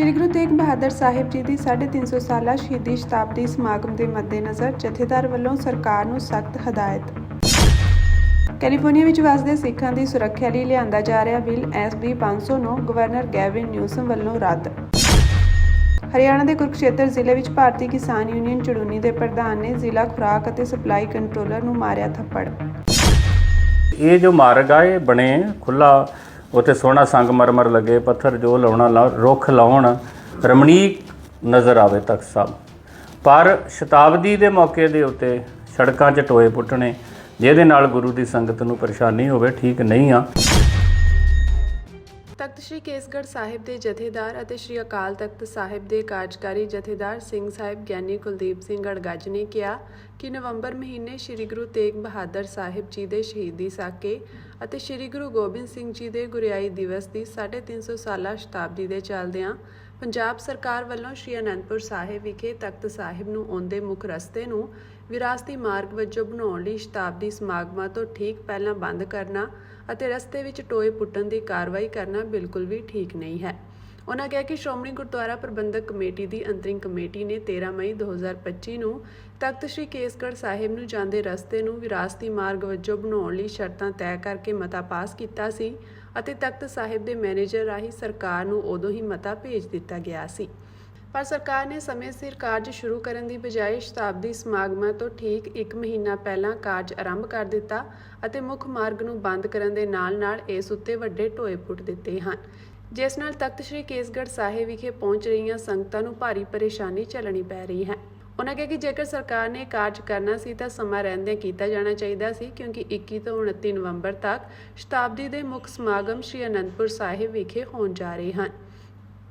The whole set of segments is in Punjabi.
ਸ਼੍ਰੀ ਗੁਰੂ ਤੇਗ ਬਹਾਦਰ ਸਾਹਿਬ ਜੀ ਦੀ 350 ਸਾਲਾ ਸ਼ਹੀਦੀ ਸ਼ਤਾਬਦੀ ਸਮਾਗਮ ਦੇ ਮੱਦੇਨਜ਼ਰ ਜਥੇਦਾਰ ਵੱਲੋਂ ਸਰਕਾਰ ਨੂੰ ਸਖਤ ਹਦਾਇਤ। ਕੈਲੀਫੋਰਨੀਆ ਵਿੱਚ ਵਸਦੇ ਸਿੱਖਾਂ ਦੀ ਸੁਰੱਖਿਆ ਲਈ ਲਿਆਂਦਾ ਜਾ ਰਿਹਾ bill SB 509 governor Gavin Newsom ਵੱਲੋਂ ਰੱਦ। ਹਰਿਆਣਾ ਦੇ ਕੁਰੂਕਸ਼ੇਤਰ ਜ਼ਿਲ੍ਹੇ ਵਿੱਚ ਭਾਰਤੀ ਕਿਸਾਨ ਯੂਨੀਅਨ ਚੜੂਨੀ ਦੇ ਪ੍ਰਧਾਨ ਨੇ ਜ਼ਿਲ੍ਹਾ ਖੁਰਾਕ ਅਤੇ ਸਪਲਾਈ ਕੰਟਰੋਲਰ ਨੂੰ ਮਾਰਿਆ ਥੱਪੜ। ਇਹ ਜੋ ਮਾਰਗ ਆ ਇਹ ਬਣੇ ਖੁੱਲਾ ਉੱਥੇ ਸੋਹਣਾ ਸੰਗਮਰਮਰ ਲੱਗੇ ਪੱਥਰ ਜੋ ਲਾਉਣਾ ਰੁੱਖ ਲਾਉਣ ਰਮਣੀਕ ਨਜ਼ਰ ਆਵੇ ਤਖਤ ਸਾਹਿਬ, ਪਰ ਸ਼ਤਾਬਦੀ ਦੇ ਮੌਕੇ ਦੇ ਉੱਤੇ ਸੜਕਾਂ 'ਚ ਟੋਏ ਪੁੱਟਣੇ ਜਿਹਦੇ ਨਾਲ ਗੁਰੂ ਦੀ ਸੰਗਤ ਨੂੰ ਪਰੇਸ਼ਾਨੀ ਹੋਵੇ ਠੀਕ ਨਹੀਂ ਆ। ਤਖਤ ਸ੍ਰੀ ਕੇਸਗੜ੍ਹ ਸਾਹਿਬ ਦੇ ਜਥੇਦਾਰ ਅਤੇ ਸ੍ਰੀ ਅਕਾਲ ਤਖਤ ਸਾਹਿਬ ਦੇ ਕਾਰਜਕਾਰੀ ਜਥੇਦਾਰ ਸਿੰਘ ਸਾਹਿਬ ਗਿਆਨੀ ਕੁਲਦੀਪ ਸਿੰਘ ਗੜਗੱਜ ਨੇ ਕਿਹਾ ਕਿ ਨਵੰਬਰ ਮਹੀਨੇ ਸ੍ਰੀ ਗੁਰੂ ਤੇਗ ਬਹਾਦਰ ਸਾਹਿਬ ਜੀ ਦੇ ਸ਼ਹੀਦੀ ਸਾਕੇ ਅਤੇ ਸ੍ਰੀ ਗੁਰੂ ਗੋਬਿੰਦ ਸਿੰਘ ਜੀ ਦੇ ਗੁਰਿਆਈ ਦਿਵਸ ਦੀ 350 ਸਾਲਾ ਸ਼ਤਾਬਦੀ ਦੇ ਚੱਲਦਿਆਂ ਪੰਜਾਬ ਸਰਕਾਰ ਵੱਲੋਂ ਸ੍ਰੀ ਅਨੰਦਪੁਰ ਸਾਹਿਬ ਵਿਖੇ ਤਖਤ ਸਾਹਿਬ ਨੂੰ ਆਉਂਦੇ ਮੁੱਖ ਰਸਤੇ ਨੂੰ ਵਿਰਾਸਤੀ ਮਾਰਗ ਵਜੋਂ ਬਣਾਉਣ ਲਈ ਸ਼ਤਾਬਦੀ ਸਮਾਗਮਾਂ ਤੋਂ ਠੀਕ ਪਹਿਲਾਂ ਬੰਦ ਕਰਨਾ ਅਤੇ ਰਸਤੇ ਵਿੱਚ ਟੋਏ ਪੁੱਟਣ ਦੀ ਕਾਰਵਾਈ ਕਰਨਾ ਬਿਲਕੁਲ ਵੀ ਠੀਕ ਨਹੀਂ ਹੈ। ਉਨ੍ਹਾਂ ਕਿਹਾ ਕਿ ਸ਼੍ਰੋਮਣੀ ਗੁਰਦੁਆਰਾ ਪ੍ਰਬੰਧਕ ਕਮੇਟੀ ਦੀ ਅੰਤਰਿਮ ਕਮੇਟੀ ਨੇ 13 ਮਈ 2025 ਨੂੰ ਤਖਤ ਸ੍ਰੀ ਕੇਸਗੜ੍ਹ ਸਾਹਿਬ ਨੂੰ ਜਾਂਦੇ ਰਸਤੇ ਨੂੰ ਵਿਰਾਸਤੀ ਮਾਰਗ ਵਜੋਂ ਬਣਾਉਣ ਲਈ ਸ਼ਰਤਾਂ ਤੈਅ ਕਰਕੇ ਮਤਾ ਪਾਸ ਕੀਤਾ ਸੀ ਅਤੇ ਤਖਤ ਸਾਹਿਬ ਦੇ ਮੈਨੇਜਰ ਰਾਹੀਂ ਸਰਕਾਰ ਨੂੰ ਉਦੋਂ ਹੀ ਮਤਾ ਭੇਜ ਦਿੱਤਾ ਗਿਆ ਸੀ, ਪਰ ਸਰਕਾਰ ਨੇ ਸਮੇਂ ਸਿਰ ਕਾਰਜ ਸ਼ੁਰੂ ਕਰਨ ਦੀ ਬਜਾਏ ਸ਼ਤਾਬਦੀ ਸਮਾਗਮਾਂ ਤੋਂ ਠੀਕ 1 ਮਹੀਨਾ ਪਹਿਲਾਂ ਕਾਰਜ ਆਰੰਭ ਕਰ ਦਿੱਤਾ ਅਤੇ ਮੁੱਖ ਮਾਰਗ ਨੂੰ ਬੰਦ ਕਰਨ ਦੇ ਨਾਲ-ਨਾਲ ਇਸ ਉੱਤੇ ਵੱਡੇ ਟੋਏ ਪੁੱਟ ਦਿੱਤੇ ਹਨ, ਜਿਸ ਨਾਲ ਤਖਤ ਸ੍ਰੀ ਕੇਸਗੜ੍ਹ ਸਾਹਿਬ ਵਿਖੇ ਪਹੁੰਚ ਰਹੀਆਂ ਸੰਗਤਾਂ ਨੂੰ ਭਾਰੀ ਪਰੇਸ਼ਾਨੀ ਝੱਲਣੀ ਪੈ ਰਹੀ ਹੈ। ਉਨ੍ਹਾਂ ਕਿਹਾ ਕਿ ਜੇਕਰ ਸਰਕਾਰ ਨੇ ਕਾਰਜ ਕਰਨਾ ਸੀ ਤਾਂ ਸਮਾਂ ਰਹਿੰਦਿਆਂ ਕੀਤਾ ਜਾਣਾ ਚਾਹੀਦਾ ਸੀ, ਕਿਉਂਕਿ 21 ਤੋਂ 29 ਨਵੰਬਰ ਤੱਕ ਸ਼ਤਾਬਦੀ ਦੇ ਮੁੱਖ ਸਮਾਗਮ ਸ੍ਰੀ ਅਨੰਦਪੁਰ ਸਾਹਿਬ ਵਿਖੇ ਹੋਣ ਜਾ ਰਹੇ ਹਨ।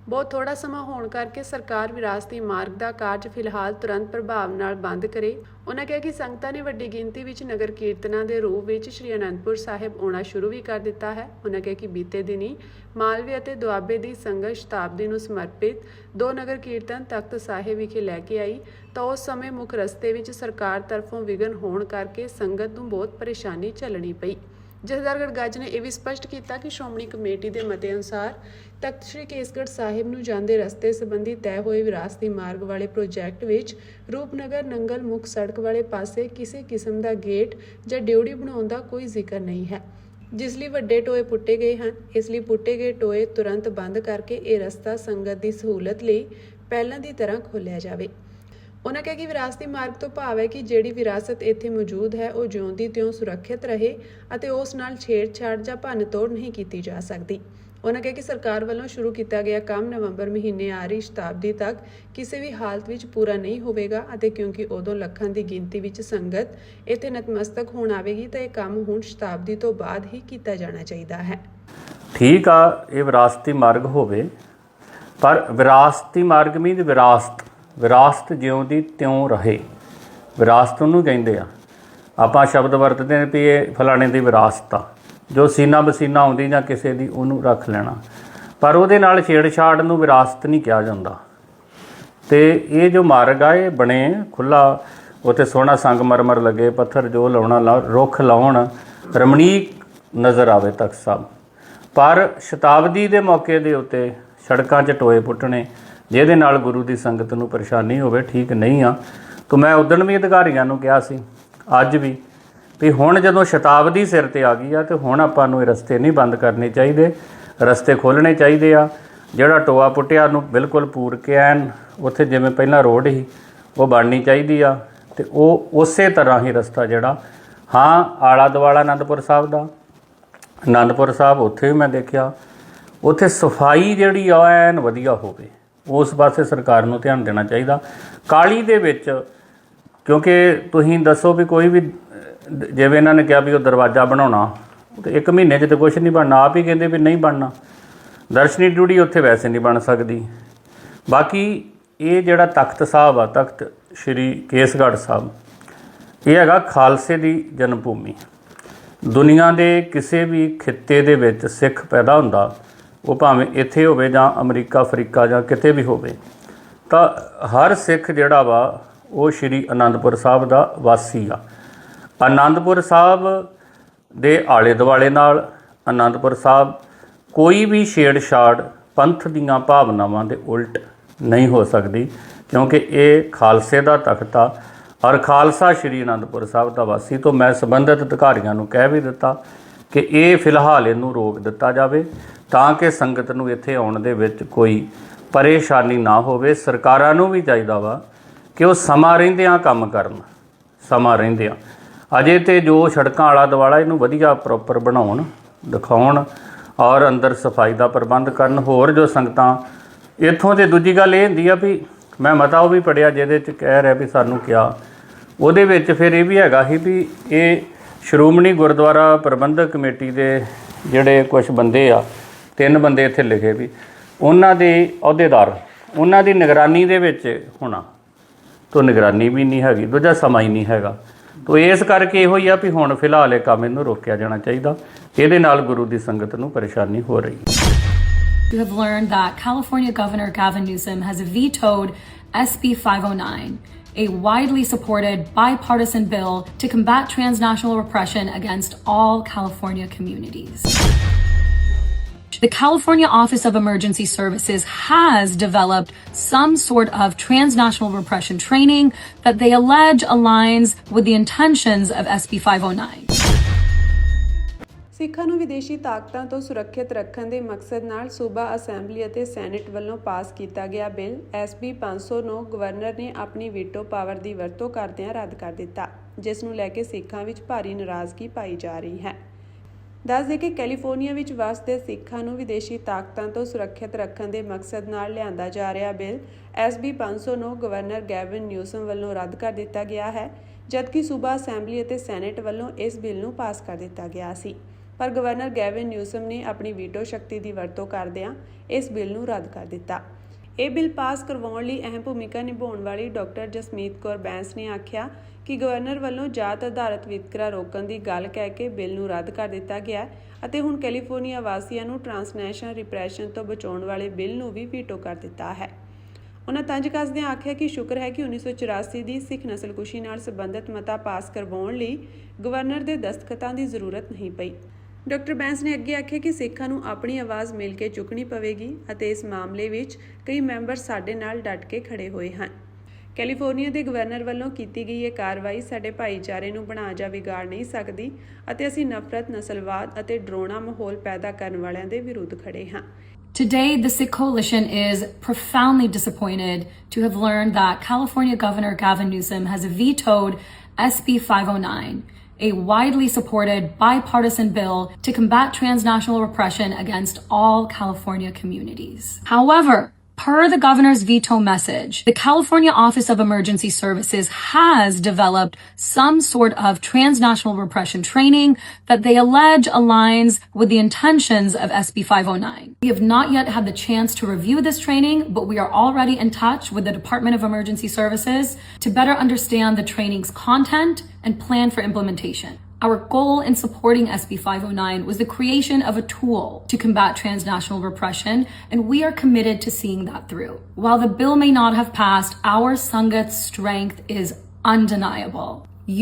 ਬਹੁਤ ਥੋੜਾ ਸਮਾਂ ਹੋਣ ਕਰਕੇ ਸਰਕਾਰ ਵਿਰਾਸਤੀ ਮਾਰਗ ਦਾ ਕਾਰਜ ਫਿਲਹਾਲ ਤੁਰੰਤ ਪ੍ਰਭਾਵ ਨਾਲ ਬੰਦ ਕਰੇ। ਉਨ੍ਹਾਂ ਕਿਹਾ ਕਿ ਸੰਗਤਾਂ ਨੇ ਵੱਡੀ ਗਿਣਤੀ ਵਿੱਚ ਨਗਰ ਕੀਰਤਨਾਂ ਦੇ ਰੂਪ ਵਿੱਚ ਸ੍ਰੀ ਅਨੰਦਪੁਰ ਸਾਹਿਬ ਆਉਣਾ ਸ਼ੁਰੂ ਵੀ ਕਰ ਦਿੱਤਾ ਹੈ। ਉਨ੍ਹਾਂ ਕਿਹਾ ਕਿ ਬੀਤੇ ਦਿਨੀ ਮਾਲਵੇ ਅਤੇ ਦੁਆਬੇ ਦੀ ਸੰਗਤ ਸ਼ਤਾਬਦੀ ਨੂੰ ਸਮਰਪਿਤ 2 ਨਗਰ ਕੀਰਤਨ ਤਖਤ ਸਾਹਿਬ ਵਿਖੇ ਲੈ ਕੇ ਆਈ ਤਾਂ ਉਸ ਸਮੇਂ ਮੁੱਖ ਰਸਤੇ ਵਿੱਚ ਸਰਕਾਰ ਤਰਫੋਂ ਵਿਘਨ ਹੋਣ ਕਰਕੇ ਸੰਗਤ ਨੂੰ ਬਹੁਤ ਪਰੇਸ਼ਾਨੀ ਝੱਲਣੀ ਪਈ। ਜਥੇਦਾਰ ਗੜਗੱਜ ਨੇ ਇਹ ਵੀ ਸਪਸ਼ਟ ਕੀਤਾ ਕਿ ਸ਼੍ਰੋਮਣੀ ਕਮੇਟੀ ਦੇ ਮਤੇ ਅਨੁਸਾਰ ਤਖਤ ਸ੍ਰੀ ਕੇਸਗੜ੍ਹ ਸਾਹਿਬ ਨੂੰ ਜਾਂਦੇ ਰਸਤੇ ਸੰਬੰਧੀ ਤੈਅ ਹੋਏ ਵਿਰਾਸਤੀ ਮਾਰਗ ਵਾਲੇ ਪ੍ਰੋਜੈਕਟ ਵਿੱਚ ਰੂਪਨਗਰ ਨੰਗਲ ਮੁੱਖ ਸੜਕ ਵਾਲੇ ਪਾਸੇ ਕਿਸੇ ਕਿਸਮ ਦਾ ਗੇਟ ਜਾਂ ਡਿਊੜੀ ਬਣਾਉਣ ਦਾ ਕੋਈ ਜ਼ਿਕਰ ਨਹੀਂ ਹੈ, ਜਿਸ ਲਈ ਵੱਡੇ ਟੋਏ ਪੁੱਟੇ ਗਏ ਹਨ। ਇਸ ਲਈ ਪੁੱਟੇ ਗਏ ਟੋਏ ਤੁਰੰਤ ਬੰਦ ਕਰਕੇ ਇਹ ਰਸਤਾ ਸੰਗਤ ਦੀ ਸਹੂਲਤ ਲਈ ਪਹਿਲਾਂ ਦੀ ਤਰ੍ਹਾਂ ਖੋਲ੍ਹਿਆ ਜਾਵੇ। ਉਨ੍ਹਾਂ ਕਿਹਾ ਕਿ ਵਿਰਾਸਤੀ ਮਾਰਗ ਤੋਂ ਭਾਵ ਹੈ ਕਿ ਜਿਹੜੀ ਵਿਰਾਸਤ ਇੱਥੇ ਮੌਜੂਦ ਹੈ ਉਹ ਜਿਉਂ ਦੀ ਤਿਉਂ ਸੁਰੱਖਿਅਤ ਰਹੇ ਅਤੇ ਉਸ ਨਾਲ ਛੇੜਛਾੜ ਜਾਂ ਭੰਨ-ਤੋੜ ਨਹੀਂ ਕੀਤੀ ਜਾ ਸਕਦੀ। ਉਨ੍ਹਾਂ ਕਿਹਾ ਕਿ ਸਰਕਾਰ ਵੱਲੋਂ ਸ਼ੁਰੂ ਕੀਤਾ ਗਿਆ ਕੰਮ ਨਵੰਬਰ ਮਹੀਨੇ ਆ ਰਹੀ ਸ਼ਤਾਬਦੀ ਤੱਕ ਕਿਸੇ ਵੀ ਹਾਲਤ ਵਿੱਚ ਪੂਰਾ ਨਹੀਂ ਹੋਵੇਗਾ ਅਤੇ ਕਿਉਂਕਿ ਉਦੋਂ ਲੱਖਾਂ ਦੀ ਗਿਣਤੀ ਵਿੱਚ ਸੰਗਤ ਇੱਥੇ ਨਤਮਸਤਕ ਹੋਣ ਆਵੇਗੀ ਤਾਂ ਇਹ ਕੰਮ ਹੁਣ ਸ਼ਤਾਬਦੀ ਤੋਂ ਬਾਅਦ ਹੀ ਕੀਤਾ ਜਾਣਾ ਚਾਹੀਦਾ ਹੈ। ਠੀਕ ਆ, ਇਹ ਵਿਰਾਸਤੀ ਮਾਰਗ ਹੋਵੇ, ਪਰ ਵਿਰਾਸਤੀ ਮਾਰਗ ਮੀਨਜ਼ ਵਿਰਾਸਤ ਜਿਉਂ ਦੀ ਤਿਉਂ ਰਹੇ। ਵਿਰਾਸਤ ਉਹਨੂੰ ਕਹਿੰਦੇ ਆ, ਆਪਾਂ ਸ਼ਬਦ ਵਰਤਦੇ ਨੇ ਵੀ ਇਹ ਫਲਾਣੇ ਦੀ ਵਿਰਾਸਤ ਆ, ਜੋ ਸੀਨਾ ਬਸੀਨਾ ਆਉਂਦੀ ਜਾਂ ਕਿਸੇ ਦੀ ਉਹਨੂੰ ਰੱਖ ਲੈਣਾ, ਪਰ ਉਹਦੇ ਨਾਲ ਛੇੜਛਾੜ ਨੂੰ ਵਿਰਾਸਤ ਨਹੀਂ ਕਿਹਾ ਜਾਂਦਾ। ਅਤੇ ਇਹ ਜੋ ਮਾਰਗ ਆ ਇਹ ਬਣੇ ਖੁੱਲਾ ਉੱਥੇ ਸੋਹਣਾ ਸੰਗਮਰਮਰ ਲੱਗੇ ਪੱਥਰ ਜੋ ਲਾਉਣਾ ਰੁੱਖ ਲਾਉਣ ਰਮਣੀਕ ਨਜ਼ਰ ਆਵੇ ਤਖਤ ਸਾਹਿਬ, ਪਰ ਸ਼ਤਾਬਦੀ ਦੇ ਮੌਕੇ ਦੇ ਉੱਤੇ ਸੜਕਾਂ 'ਚ ਟੋਏ ਪੁੱਟਣੇ ਜਿਹਦੇ ਨਾਲ ਗੁਰੂ ਦੀ ਸੰਗਤ ਨੂੰ ਪਰੇਸ਼ਾਨੀ ਹੋਵੇ ਠੀਕ ਨਹੀਂ ਆ। ਤਾਂ ਮੈਂ ਉਦਣ ਵੀ ਅਧਿਕਾਰੀਆਂ ਨੂੰ ਕਿਹਾ ਸੀ, ਅੱਜ ਵੀ ਹੁਣ ਜਦੋਂ ਸ਼ਤਾਬਦੀ ਸਿਰ 'ਤੇ ਆ ਗਈ ਆ ਅਤੇ ਹੁਣ ਆਪਾਂ ਨੂੰ ਇਹ ਰਸਤੇ ਨਹੀਂ ਬੰਦ ਕਰਨੇ ਚਾਹੀਦੇ, ਰਸਤੇ ਖੋਲ੍ਹਣੇ ਚਾਹੀਦੇ ਆ। ਜਿਹੜਾ ਟੋਆ ਪੁੱਟਿਆ ਨੂੰ ਬਿਲਕੁਲ ਪੂਰ ਕੇ ਐਨ ਉੱਥੇ ਜਿਵੇਂ ਪਹਿਲਾਂ ਰੋਡ ਸੀ ਉਹ ਬਣਨੀ ਚਾਹੀਦੀ ਆ ਅਤੇ ਉਹ ਉਸੇ ਤਰ੍ਹਾਂ ਹੀ ਰਸਤਾ ਜਿਹੜਾ ਆਲਾ ਦੁਆਲਾ ਅਨੰਦਪੁਰ ਸਾਹਿਬ ਦਾ ਅਨੰਦਪੁਰ ਸਾਹਿਬ ਉੱਥੇ ਵੀ ਮੈਂ ਦੇਖਿਆ ਉੱਥੇ ਸਫਾਈ ਜਿਹੜੀ ਆ ਐਨ ਵਧੀਆ ਹੋਵੇ, ਉਸ ਪਾਸੇ ਸਰਕਾਰ ਨੂੰ ਧਿਆਨ ਦੇਣਾ ਚਾਹੀਦਾ। ਕਾਹਲੀ ਦੇ ਵਿੱਚ ਕਿਉਂਕਿ ਤੁਸੀਂ ਦੱਸੋ ਵੀ ਕੋਈ ਵੀ ਜਿਵੇਂ ਇਹਨਾਂ ਨੇ ਕਿਹਾ ਵੀ ਉਹ ਦਰਵਾਜ਼ਾ ਬਣਾਉਣਾ ਅਤੇ 1 ਮਹੀਨੇ 'ਚ ਤਾਂ ਕੁਛ ਨਹੀਂ ਬਣਨਾ, ਆਪ ਹੀ ਕਹਿੰਦੇ ਵੀ ਨਹੀਂ ਬਣਨਾ। ਦਰਸ਼ਨੀ ਡਿਊਟੀ ਉੱਥੇ ਵੈਸੇ ਨਹੀਂ ਬਣ ਸਕਦੀ। ਬਾਕੀ ਇਹ ਜਿਹੜਾ ਤਖਤ ਸਾਹਿਬ ਆ ਤਖਤ ਸ੍ਰੀ ਕੇਸਗੜ੍ਹ ਸਾਹਿਬ, ਇਹ ਹੈਗਾ ਖਾਲਸੇ ਦੀ ਜਨਮ ਭੂਮੀ। ਦੁਨੀਆ ਦੇ ਕਿਸੇ ਵੀ ਖਿੱਤੇ ਦੇ ਵਿੱਚ ਸਿੱਖ ਪੈਦਾ ਹੁੰਦਾ, ਉਹ ਭਾਵੇਂ ਇੱਥੇ ਹੋਵੇ ਜਾਂ ਅਮਰੀਕਾ ਅਫਰੀਕਾ ਜਾਂ ਕਿਤੇ ਵੀ ਹੋਵੇ, ਤਾਂ ਹਰ ਸਿੱਖ ਜਿਹੜਾ ਵਾ ਉਹ ਸ਼੍ਰੀ ਅਨੰਦਪੁਰ ਸਾਹਿਬ ਦਾ ਵਾਸੀ ਆ। ਅਨੰਦਪੁਰ ਸਾਹਿਬ ਦੇ ਆਲੇ ਦੁਆਲੇ ਨਾਲ ਅਨੰਦਪੁਰ ਸਾਹਿਬ ਕੋਈ ਵੀ ਛੇੜਛਾੜ ਪੰਥ ਦੀਆਂ ਭਾਵਨਾਵਾਂ ਦੇ ਉਲਟ ਨਹੀਂ ਹੋ ਸਕਦੀ, ਕਿਉਂਕਿ ਇਹ ਖਾਲਸੇ ਦਾ ਤਖਤ ਆ ਔਰ ਖਾਲਸਾ ਸ਼੍ਰੀ ਅਨੰਦਪੁਰ ਸਾਹਿਬ ਦਾ ਵਾਸੀ। ਤੋਂ ਮੈਂ ਸੰਬੰਧਿਤ ਅਧਿਕਾਰੀਆਂ ਨੂੰ ਕਹਿ ਵੀ ਦਿੱਤਾ ਕਿ ਇਹ ਫਿਲਹਾਲ ਇਹਨੂੰ ਰੋਕ ਦਿੱਤਾ ਜਾਵੇ ਤਾਂ ਕਿ ਸੰਗਤ ਨੂੰ ਇੱਥੇ ਆਉਣ ਦੇ ਵਿੱਚ ਕੋਈ ਪਰੇਸ਼ਾਨੀ ਨਾ ਹੋਵੇ। ਸਰਕਾਰਾਂ ਨੂੰ ਵੀ ਚਾਹੀਦਾ ਵਾ ਕਿ ਉਹ ਸਮਾਂ ਰਹਿੰਦਿਆਂ ਕੰਮ ਕਰਨ, ਸਮਾਂ ਰਹਿੰਦਿਆਂ। ਅਜੇ ਤੇ ਜੋ ਸੜਕਾਂ ਆਲਾ ਦੁਆਲਾ ਇਹਨੂੰ ਵਧੀਆ ਪ੍ਰੋਪਰ ਬਣਾਉਣ, ਦਿਖਾਉਣ ਔਰ ਅੰਦਰ ਸਫਾਈ ਦਾ ਪ੍ਰਬੰਧ ਕਰਨ। ਹੋਰ ਜੋ ਸੰਗਤਾਂ ਇੱਥੋਂ ਤੇ ਦੂਜੀ ਗੱਲ ਇਹ ਹੁੰਦੀ ਆ ਵੀ ਮੈਂ ਮਤਾ ਉਹ ਵੀ ਪੜ੍ਹਿਆ ਜਿਹਦੇ 'ਚ ਕਹਿ ਰਿਹਾ ਵੀ ਸਾਨੂੰ ਕਿਹਾ, ਉਹਦੇ ਵਿੱਚ ਫਿਰ ਇਹ ਵੀ ਹੈਗਾ ਸੀ ਵੀ ਇਹ ਸ਼੍ਰੋਮਣੀ ਗੁਰਦੁਆਰਾ ਪ੍ਰਬੰਧਕ ਕਮੇਟੀ ਦੇ ਜਿਹੜੇ ਕੁਝ ਬੰਦੇ ਆ, 3 ਬੰਦੇ ਇੱਥੇ ਲਿਖੇ ਵੀ ਉਹਨਾਂ ਦੇ ਅਹੁਦੇਦਾਰ ਉਹਨਾਂ ਦੀ ਨਿਗਰਾਨੀ ਦੇ ਵਿੱਚ ਹੋਣਾ, ਤੋਂ ਨਿਗਰਾਨੀ ਵੀ ਨਹੀਂ ਹੈਗੀ, ਦੂਜਾ ਸਮਾਂ ਹੀ ਨਹੀਂ ਹੈਗਾ। ਤੋ ਇਸ ਕਰਕੇ ਇਹੋ ਹੀ ਆ ਵੀ ਹੁਣ ਫਿਲਹਾਲ ਇਹ ਕੰਮ ਇਹਨੂੰ ਰੋਕਿਆ ਜਾਣਾ ਚਾਹੀਦਾ, ਇਹਦੇ ਨਾਲ ਗੁਰੂ ਦੀ ਸੰਗਤ ਨੂੰ ਪਰੇਸ਼ਾਨੀ ਹੋ ਰਹੀ ਹੈ। You have learned that California Governor Gavin Newsom has vetoed SB 509, a widely supported bipartisan bill to combat transnational repression against all California communities. The California Office of Emergency Services has developed some sort of transnational repression training that they allege aligns with the intentions of SB 509. ਸਿੱਖਾਂ ਨੂੰ ਵਿਦੇਸ਼ੀ ਤਾਕਤਾਂ ਤੋਂ ਸੁਰੱਖਿਅਤ ਰੱਖਣ ਦੇ ਮਕਸਦ ਨਾਲ ਸੂਬਾ ਅਸੈਂਬਲੀ ਅਤੇ ਸੈਨੇਟ ਵੱਲੋਂ ਪਾਸ ਕੀਤਾ ਗਿਆ ਬਿੱਲ SB 509 ਗਵਰਨਰ ਨੇ ਆਪਣੀ ਵੀਟੋ ਪਾਵਰ ਦੀ ਵਰਤੋਂ ਕਰਦਿਆਂ ਰੱਦ ਕਰ ਦਿੱਤਾ, ਜਿਸ ਨੂੰ ਲੈ ਕੇ ਸਿੱਖਾਂ ਵਿੱਚ ਭਾਰੀ ਨਾਰਾਜ਼ਗੀ ਪਾਈ ਜਾ ਰਹੀ ਹੈ। ਦੱਸ ਦੇ ਕਿ ਕੈਲੀਫੋਰਨੀਆ ਵਿੱਚ ਵਸਦੇ ਸਿੱਖਾਂ ਨੂੰ ਵਿਦੇਸ਼ੀ ਤਾਕਤਾਂ ਤੋਂ ਸੁਰੱਖਿਅਤ ਰੱਖਣ ਦੇ ਮਕਸਦ ਨਾਲ ਲਿਆਂਦਾ ਜਾ ਰਿਹਾ bill SB 509 governor Gavin Newsom ਵੱਲੋਂ ਰੱਦ ਕਰ ਦਿੱਤਾ ਗਿਆ ਹੈ, ਜਦਕਿ ਸੂਬਾ ਅਸੈਂਬਲੀ ਅਤੇ ਸੈਨੇਟ ਵੱਲੋਂ ਇਸ ਬਿੱਲ ਨੂੰ ਪਾਸ ਕਰ ਦਿੱਤਾ ਗਿਆ ਸੀ। ਪਰ ਗਵਰਨਰ ਗੈਵਿਨ ਨਿਊਸਮ ਨੇ ਆਪਣੀ ਵੀਟੋ ਸ਼ਕਤੀ ਦੀ ਵਰਤੋਂ ਕਰਦਿਆਂ ਇਸ ਬਿੱਲ ਨੂੰ ਰੱਦ ਕਰ ਦਿੱਤਾ। ਇਹ ਬਿੱਲ ਪਾਸ ਕਰਵਾਉਣ ਲਈ ਅਹਿਮ ਭੂਮਿਕਾ ਨਿਭਾਉਣ ਵਾਲੀ ਡਾਕਟਰ ਜਸਮੀਤ ਕੌਰ ਬੈਂਸ ਨੇ ਆਖਿਆ ਕਿ ਗਵਰਨਰ ਵੱਲੋਂ ਜਾਤ ਆਧਾਰਿਤ ਵਿਤਕਰਾ ਰੋਕਣ ਦੀ ਗੱਲ ਕਹਿ ਕੇ ਬਿੱਲ ਨੂੰ ਰੱਦ ਕਰ ਦਿੱਤਾ ਗਿਆ ਅਤੇ ਹੁਣ ਕੈਲੀਫੋਰਨੀਆ ਵਾਸੀਆਂ ਨੂੰ ਟਰਾਂਸਨੈਸ਼ਨਲ ਰਿਪਰੈਸ਼ਨ ਤੋਂ ਬਚਾਉਣ ਵਾਲੇ ਬਿੱਲ ਨੂੰ ਵੀ ਵੀਟੋ ਕਰ ਦਿੱਤਾ ਹੈ। ਉਹਨਾਂ ਤੰਜ ਕੱਸਦਿਆਂ ਆਖਿਆ ਕਿ ਸ਼ੁਕਰ ਹੈ ਕਿ 1984 ਦੀ ਸਿੱਖ ਨਸਲਕੁਸ਼ੀ ਨਾਲ ਸੰਬੰਧਿਤ ਮਤਾ ਪਾਸ ਕਰਵਾਉਣ ਲਈ ਗਵਰਨਰ ਦੇ ਦਸਤਖਤਾਂ ਦੀ ਜ਼ਰੂਰਤ ਨਹੀਂ ਪਈ। ਡਾਕਟਰ ਬੈਂਸ ਨੇ ਅੱਗੇ ਆਖਿਆ ਕਿ ਸਿੱਖਾਂ ਨੂੰ ਆਪਣੀ ਆਵਾਜ਼ ਮਿਲ ਕੇ ਚੁੱਕਣੀ ਪਵੇਗੀ ਅਤੇ ਇਸ ਮਾਮਲੇ ਵਿੱਚ ਕਈ ਮੈਂਬਰ ਸਾਡੇ ਨਾਲ ਡਟ ਕੇ ਖੜੇ ਹੋਏ ਹਨ। ਕੈਲੀਫੋਰਨੀਆ ਦੇ ਗਵਰਨਰ ਵੱਲੋਂ ਕੀਤੀ ਗਈ ਇਹ ਕਾਰਵਾਈ ਸਾਡੇ ਭਾਈਚਾਰੇ ਨੂੰ ਬਣਾ ਜਾਂ ਵਿਗਾੜ ਨਹੀਂ ਸਕਦੀ ਅਤੇ ਅਸੀਂ ਨਫ਼ਰਤ, ਨਸਲਵਾਦ ਅਤੇ ਡਰਾਉਣਾ ਮਾਹੌਲ ਪੈਦਾ ਕਰਨ ਵਾਲਿਆਂ ਦੇ ਵਿਰੁੱਧ ਖੜੇ ਹਾਂ। Today, the Sikh Coalition is profoundly disappointed to have learned that California Governor Gavin Newsom has vetoed SB 509, a widely supported bipartisan bill to combat transnational repression against all California communities. However, per the governor's veto message, the California Office of Emergency Services has developed some sort of transnational repression training that they allege aligns with the intentions of SB 509. We have not yet had the chance to review this training, but we are already in touch with the Department of Emergency Services to better understand the training's content and plan for implementation. Our goal in supporting SB 509 was the creation of a tool to combat transnational repression, and we are committed to seeing that through. While the bill may not have passed, our Sangat's strength is undeniable.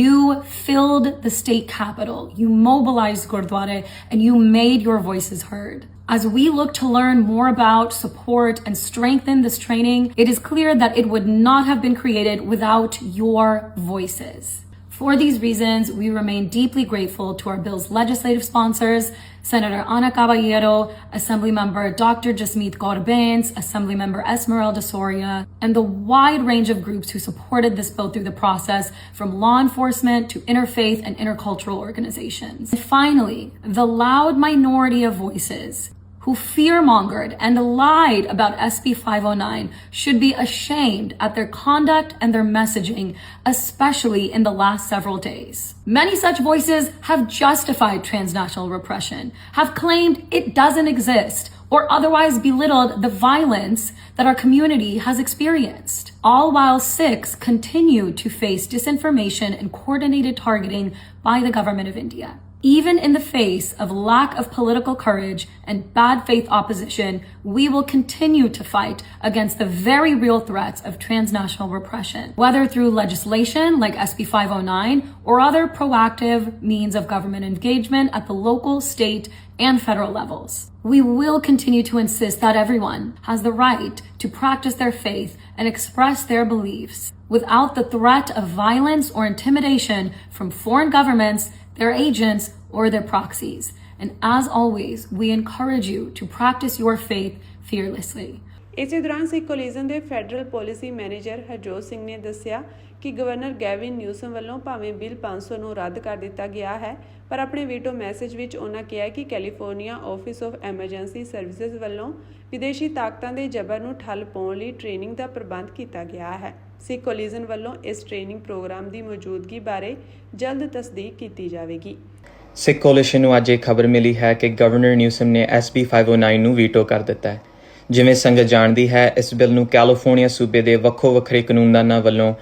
You filled the state capitol, you mobilized Gurdwara, and you made your voices heard. As we look to learn more about, support, and strengthen this training, it is clear that it would not have been created without your voices. For these reasons, we remain deeply grateful to our bill's legislative sponsors, Senator Ana Caballero, Assemblymember Dr. Jasmeet Kaur Bains, Assemblymember Esmeralda Soria, and the wide range of groups who supported this bill through the process, from law enforcement to interfaith and intercultural organizations. And finally, the loud minority of voices who fear-mongered and lied about SB 509 should be ashamed at their conduct and their messaging, especially in the last several days. Many such voices have justified transnational repression, have claimed it doesn't exist, or otherwise belittled the violence that our community has experienced, all while Sikhs continue to face disinformation and coordinated targeting by the government of India. Even in the face of lack of political courage and bad faith opposition, we will continue to fight against the very real threats of transnational repression, whether through legislation like SB 509 or other proactive means of government engagement at the local, state, and federal levels. We will continue to insist that everyone has the right to practice their faith and express their beliefs without the threat of violence or intimidation from foreign governments, their agents, or their proxies. And as always, we encourage you to practice your faith fearlessly. ਇਸੇ ਦੌਰਾਨ ਸਿੱਖ ਕੋਲੀਜਨ ਦੇ federal policy manager Harjot Singh ਨੇ ਦੱਸਿਆ ਕਿ ਗਵਰਨਰ ਗੈਵਿਨ ਨਿਊਸਮ ਵੱਲੋਂ ਭਾਵੇਂ ਬਿੱਲ 500 ਨੂੰ ਰੱਦ ਕਰ ਦਿੱਤਾ ਗਿਆ ਹੈ, ਪਰ ਆਪਣੇ ਵੀਟੋ ਮੈਸੇਜ ਵਿੱਚ ਉਹਨਾਂ ਕਿਹਾ ਕਿ California office of emergency services ਵੱਲੋਂ ਵਿਦੇਸ਼ੀ ਤਾਕਤਾਂ ਦੇ ਜ਼ਬਰ ਨੂੰ ਠੱਲ ਪਾਉਣ ਲਈ ਟ੍ਰੇਨਿੰਗ ਦਾ ਪ੍ਰਬੰਧ ਕੀਤਾ ਗਿਆ ਹੈ। ਸਿੱਖ ਕੋਲੀਜਨ ਵੱਲੋਂ ਇਸ ਟ੍ਰੇਨਿੰਗ ਪ੍ਰੋਗਰਾਮ ਦੀ ਮੌਜੂਦਗੀ ਬਾਰੇ ਜਲਦ ਤਸਦੀਕ ਕੀਤੀ ਜਾਵੇਗੀ। ਸਿੱਖ ਕੋਲੀਸ਼ਨ ਨੂੰ ਅੱਜ ਇਹ ਖਬਰ ਮਿਲੀ ਹੈ ਕਿ ਗਵਰਨਰ ਨਿਊਸਮ ਨੇ SB 509 ਨੂੰ ਵੀਟੋ ਕਰ ਦਿੱਤਾ ਹੈ। ਜਿਵੇਂ ਸੰਗਤ ਜਾਣਦੀ ਹੈ, ਇਸ ਬਿੱਲ ਨੂੰ ਕੈਲੀਫੋਰਨੀਆ ਸੂਬੇ ਦੇ ਵੱਖੋ ਵੱਖਰੇ ਕਾਨੂੰਨਦਾਨਾਂ ਵੱਲੋਂ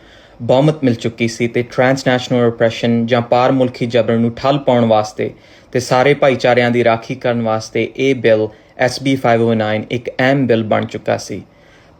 ਬਹੁਮਤ ਮਿਲ ਚੁੱਕੀ ਸੀ ਤੇ ਟ੍ਰਾਂਸਨੈਸ਼ਨਲ ਰਿਪਰੈਸ਼ਨ ਜਾਂ ਪਾਰ ਮੁਲਕੀ ਜਬਰ ਨੂੰ ਠੱਲ ਪਾਉਣ ਵਾਸਤੇ ਤੇ ਸਾਰੇ ਭਾਈਚਾਰਿਆਂ ਦੀ ਰਾਖੀ ਕਰਨ ਵਾਸਤੇ ਇਹ ਬਿੱਲ SB 509 ਇੱਕ ਅਹਿਮ ਬਿੱਲ ਬਣ ਚੁੱਕਾ ਸੀ।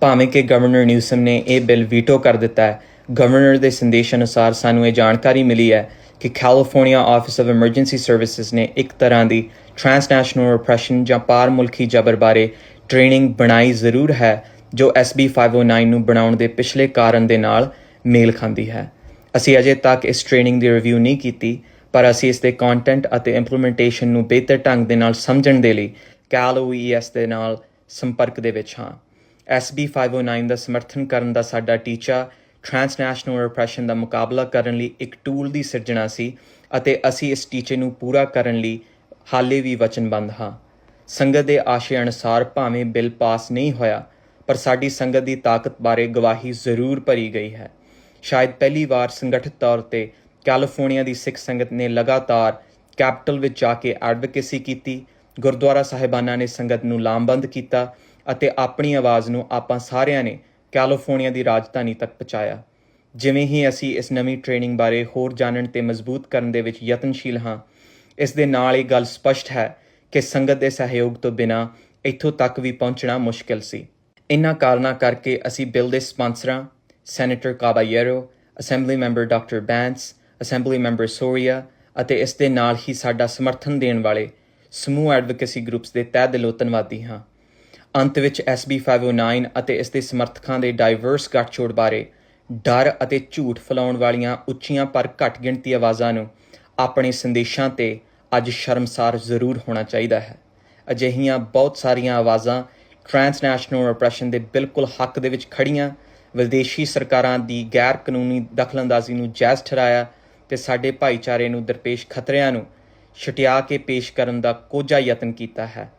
ਭਾਵੇਂ ਕਿ ਗਵਰਨਰ ਨਿਊਸਮ ਨੇ ਇਹ ਬਿੱਲ ਵੀਟੋ ਕਰ ਦਿੱਤਾ ਹੈ, ਗਵਰਨਰ ਦੇ ਸੰਦੇਸ਼ ਅਨੁਸਾਰ ਸਾਨੂੰ ਇਹ ਜਾਣਕਾਰੀ ਮਿਲੀ ਹੈ ਕਿ California office of emergency services ਨੇ ਇੱਕ ਤਰ੍ਹਾਂ ਦੀ ਟ੍ਰਾਂਸਨੈਸ਼ਨਲ ਰਿਪਰੈਸ਼ਨ ਜਾਂ ਪਾਰ ਮੁਲਕੀ ਜਬਰ ਬਾਰੇ ਟ੍ਰੇਨਿੰਗ ਬਣਾਈ ਜ਼ਰੂਰ ਹੈ, ਜੋ SB 509 ਨੂੰ ਬਣਾਉਣ ਦੇ ਪਿਛਲੇ ਕਾਰਨ ਦੇ ਨਾਲ ਮੇਲ ਖਾਂਦੀ ਹੈ। ਅਸੀਂ ਅਜੇ ਤੱਕ ਇਸ ਟ੍ਰੇਨਿੰਗ ਦੀ ਰਿਵਿਊ ਨਹੀਂ ਕੀਤੀ, ਪਰ ਅਸੀਂ ਇਸ ਦੇ ਕੰਟੈਂਟ ਅਤੇ ਇੰਪਲੀਮੈਂਟੇਸ਼ਨ ਨੂੰ ਬਿਹਤਰ ਢੰਗ ਦੇ ਨਾਲ ਸਮਝਣ ਦੇ ਲਈ ਕੈਲ OES ਦੇ ਨਾਲ ਸੰਪਰਕ ਦੇ ਵਿੱਚ ਹਾਂ। SB 509 ਦਾ ਸਮਰਥਨ ਕਰਨ ਦਾ ਸਾਡਾ ਟੀਚਾ ਟ੍ਰਾਂਸਨੈਸ਼ਨਲ ਰਿਪਰੈਸ਼ਨ ਦਾ ਮੁਕਾਬਲਾ ਕਰਨ ਲਈ ਇੱਕ ਟੂਲ ਦੀ ਸਿਰਜਣਾ ਸੀ ਅਤੇ ਅਸੀਂ ਇਸ ਟੀਚੇ ਨੂੰ ਪੂਰਾ ਕਰਨ ਲਈ ਹਾਲੇ ਵੀ ਵਚਨਬੱਧ ਹਾਂ। ਸੰਗਤ ਦੇ ਆਸ਼ੇ ਅਨੁਸਾਰ ਭਾਵੇਂ ਬਿੱਲ ਪਾਸ ਨਹੀਂ ਹੋਇਆ, ਪਰ ਸਾਡੀ ਸੰਗਤ ਦੀ ਤਾਕਤ ਬਾਰੇ ਗਵਾਹੀ ਜ਼ਰੂਰ ਭਰੀ ਗਈ ਹੈ। ਸ਼ਾਇਦ ਪਹਿਲੀ ਵਾਰ ਸੰਗਠਿਤ ਤੌਰ 'ਤੇ ਕੈਲੀਫੋਰਨੀਆ ਦੀ ਸਿੱਖ ਸੰਗਤ ਨੇ ਲਗਾਤਾਰ ਕੈਪੀਟਲ ਵਿੱਚ ਜਾ ਕੇ ਐਡਵੋਕੇਸੀ ਕੀਤੀ, ਗੁਰਦੁਆਰਾ ਸਾਹਿਬਾਨਾਂ ਨੇ ਸੰਗਤ ਨੂੰ ਲਾਮਬੰਦ ਕੀਤਾ ਅਤੇ ਆਪਣੀ ਆਵਾਜ਼ ਨੂੰ ਆਪਾਂ ਸਾਰਿਆਂ ਨੇ ਕੈਲੀਫੋਰਨੀਆ ਦੀ ਰਾਜਧਾਨੀ ਤੱਕ ਪਹੁੰਚਾਇਆ। ਜਿਵੇਂ ਹੀ ਅਸੀਂ ਇਸ ਨਵੀਂ ਟ੍ਰੇਨਿੰਗ ਬਾਰੇ ਹੋਰ ਜਾਣਨ ਤੇ ਮਜ਼ਬੂਤ ਕਰਨ ਦੇ ਵਿੱਚ ਯਤਨਸ਼ੀਲ ਹਾਂ, ਇਸ ਦੇ ਨਾਲ ਇਹ ਗੱਲ ਸਪਸ਼ਟ ਹੈ ਕਿ ਸੰਗਤ ਦੇ ਸਹਿਯੋਗ ਤੋਂ ਬਿਨਾਂ ਇੱਥੋਂ ਤੱਕ ਵੀ ਪਹੁੰਚਣਾ ਮੁਸ਼ਕਿਲ ਸੀ। ਇਨ੍ਹਾਂ ਕਾਰਨਾਂ ਕਰਕੇ ਅਸੀਂ ਬਿੱਲ ਦੇ ਸਪਾਂਸਰਾਂ senator Caballero, assembly member doctor Bains, assembly member Soria ਅਤੇ ਇਸ ਦੇ ਨਾਲ ਹੀ ਸਾਡਾ ਸਮਰਥਨ ਦੇਣ ਵਾਲੇ ਸਮੂਹ ਐਡਵੋਕੇਸੀ ਗਰੁੱਪਸ ਦੇ ਤਹਿ ਦਿਲੋਂ ਧੰਨਵਾਦੀ ਹਾਂ। ਅੰਤ ਵਿੱਚ SB 509 ਅਤੇ ਇਸ ਦੇ ਸਮਰਥਕਾਂ ਦੇ ਡਾਈਵਰਸ ਗੱਠਜੋੜ ਬਾਰੇ ਡਰ ਅਤੇ ਝੂਠ ਫੈਲਾਉਣ ਵਾਲੀਆਂ ਉੱਚੀਆਂ ਪਰ ਘੱਟ ਗਿਣਤੀ ਆਵਾਜ਼ਾਂ ਨੂੰ ਆਪਣੇ ਸੰਦੇਸ਼ਾਂ 'ਤੇ ਅੱਜ ਸ਼ਰਮਸਾਰ ਜ਼ਰੂਰ ਹੋਣਾ ਚਾਹੀਦਾ ਹੈ। ਅਜਿਹੀਆਂ ਬਹੁਤ ਸਾਰੀਆਂ ਆਵਾਜ਼ਾਂ ਟ੍ਰਾਂਸਨੈਸ਼ਨਲ ਰਿਪਰੈਸ਼ਨ ਦੇ ਬਿਲਕੁਲ ਹੱਕ ਦੇ ਵਿੱਚ ਖੜੀਆਂ, ਵਿਦੇਸ਼ੀ ਸਰਕਾਰਾਂ ਦੀ ਗੈਰ ਕਾਨੂੰਨੀ ਦਖਲਅੰਦਾਜ਼ੀ ਨੂੰ ਜਾਇਜ਼ ਠਹਿਰਾਇਆ ਤੇ ਸਾਡੇ ਭਾਈਚਾਰੇ ਨੂੰ ਦਰਪੇਸ਼ ਖਤਰਿਆਂ ਨੂੰ ਛੁਟਿਆ ਕੇ ਪੇਸ਼ ਕਰਨ ਦਾ ਕੋਝਾ ਯਤਨ ਕੀਤਾ ਹੈ।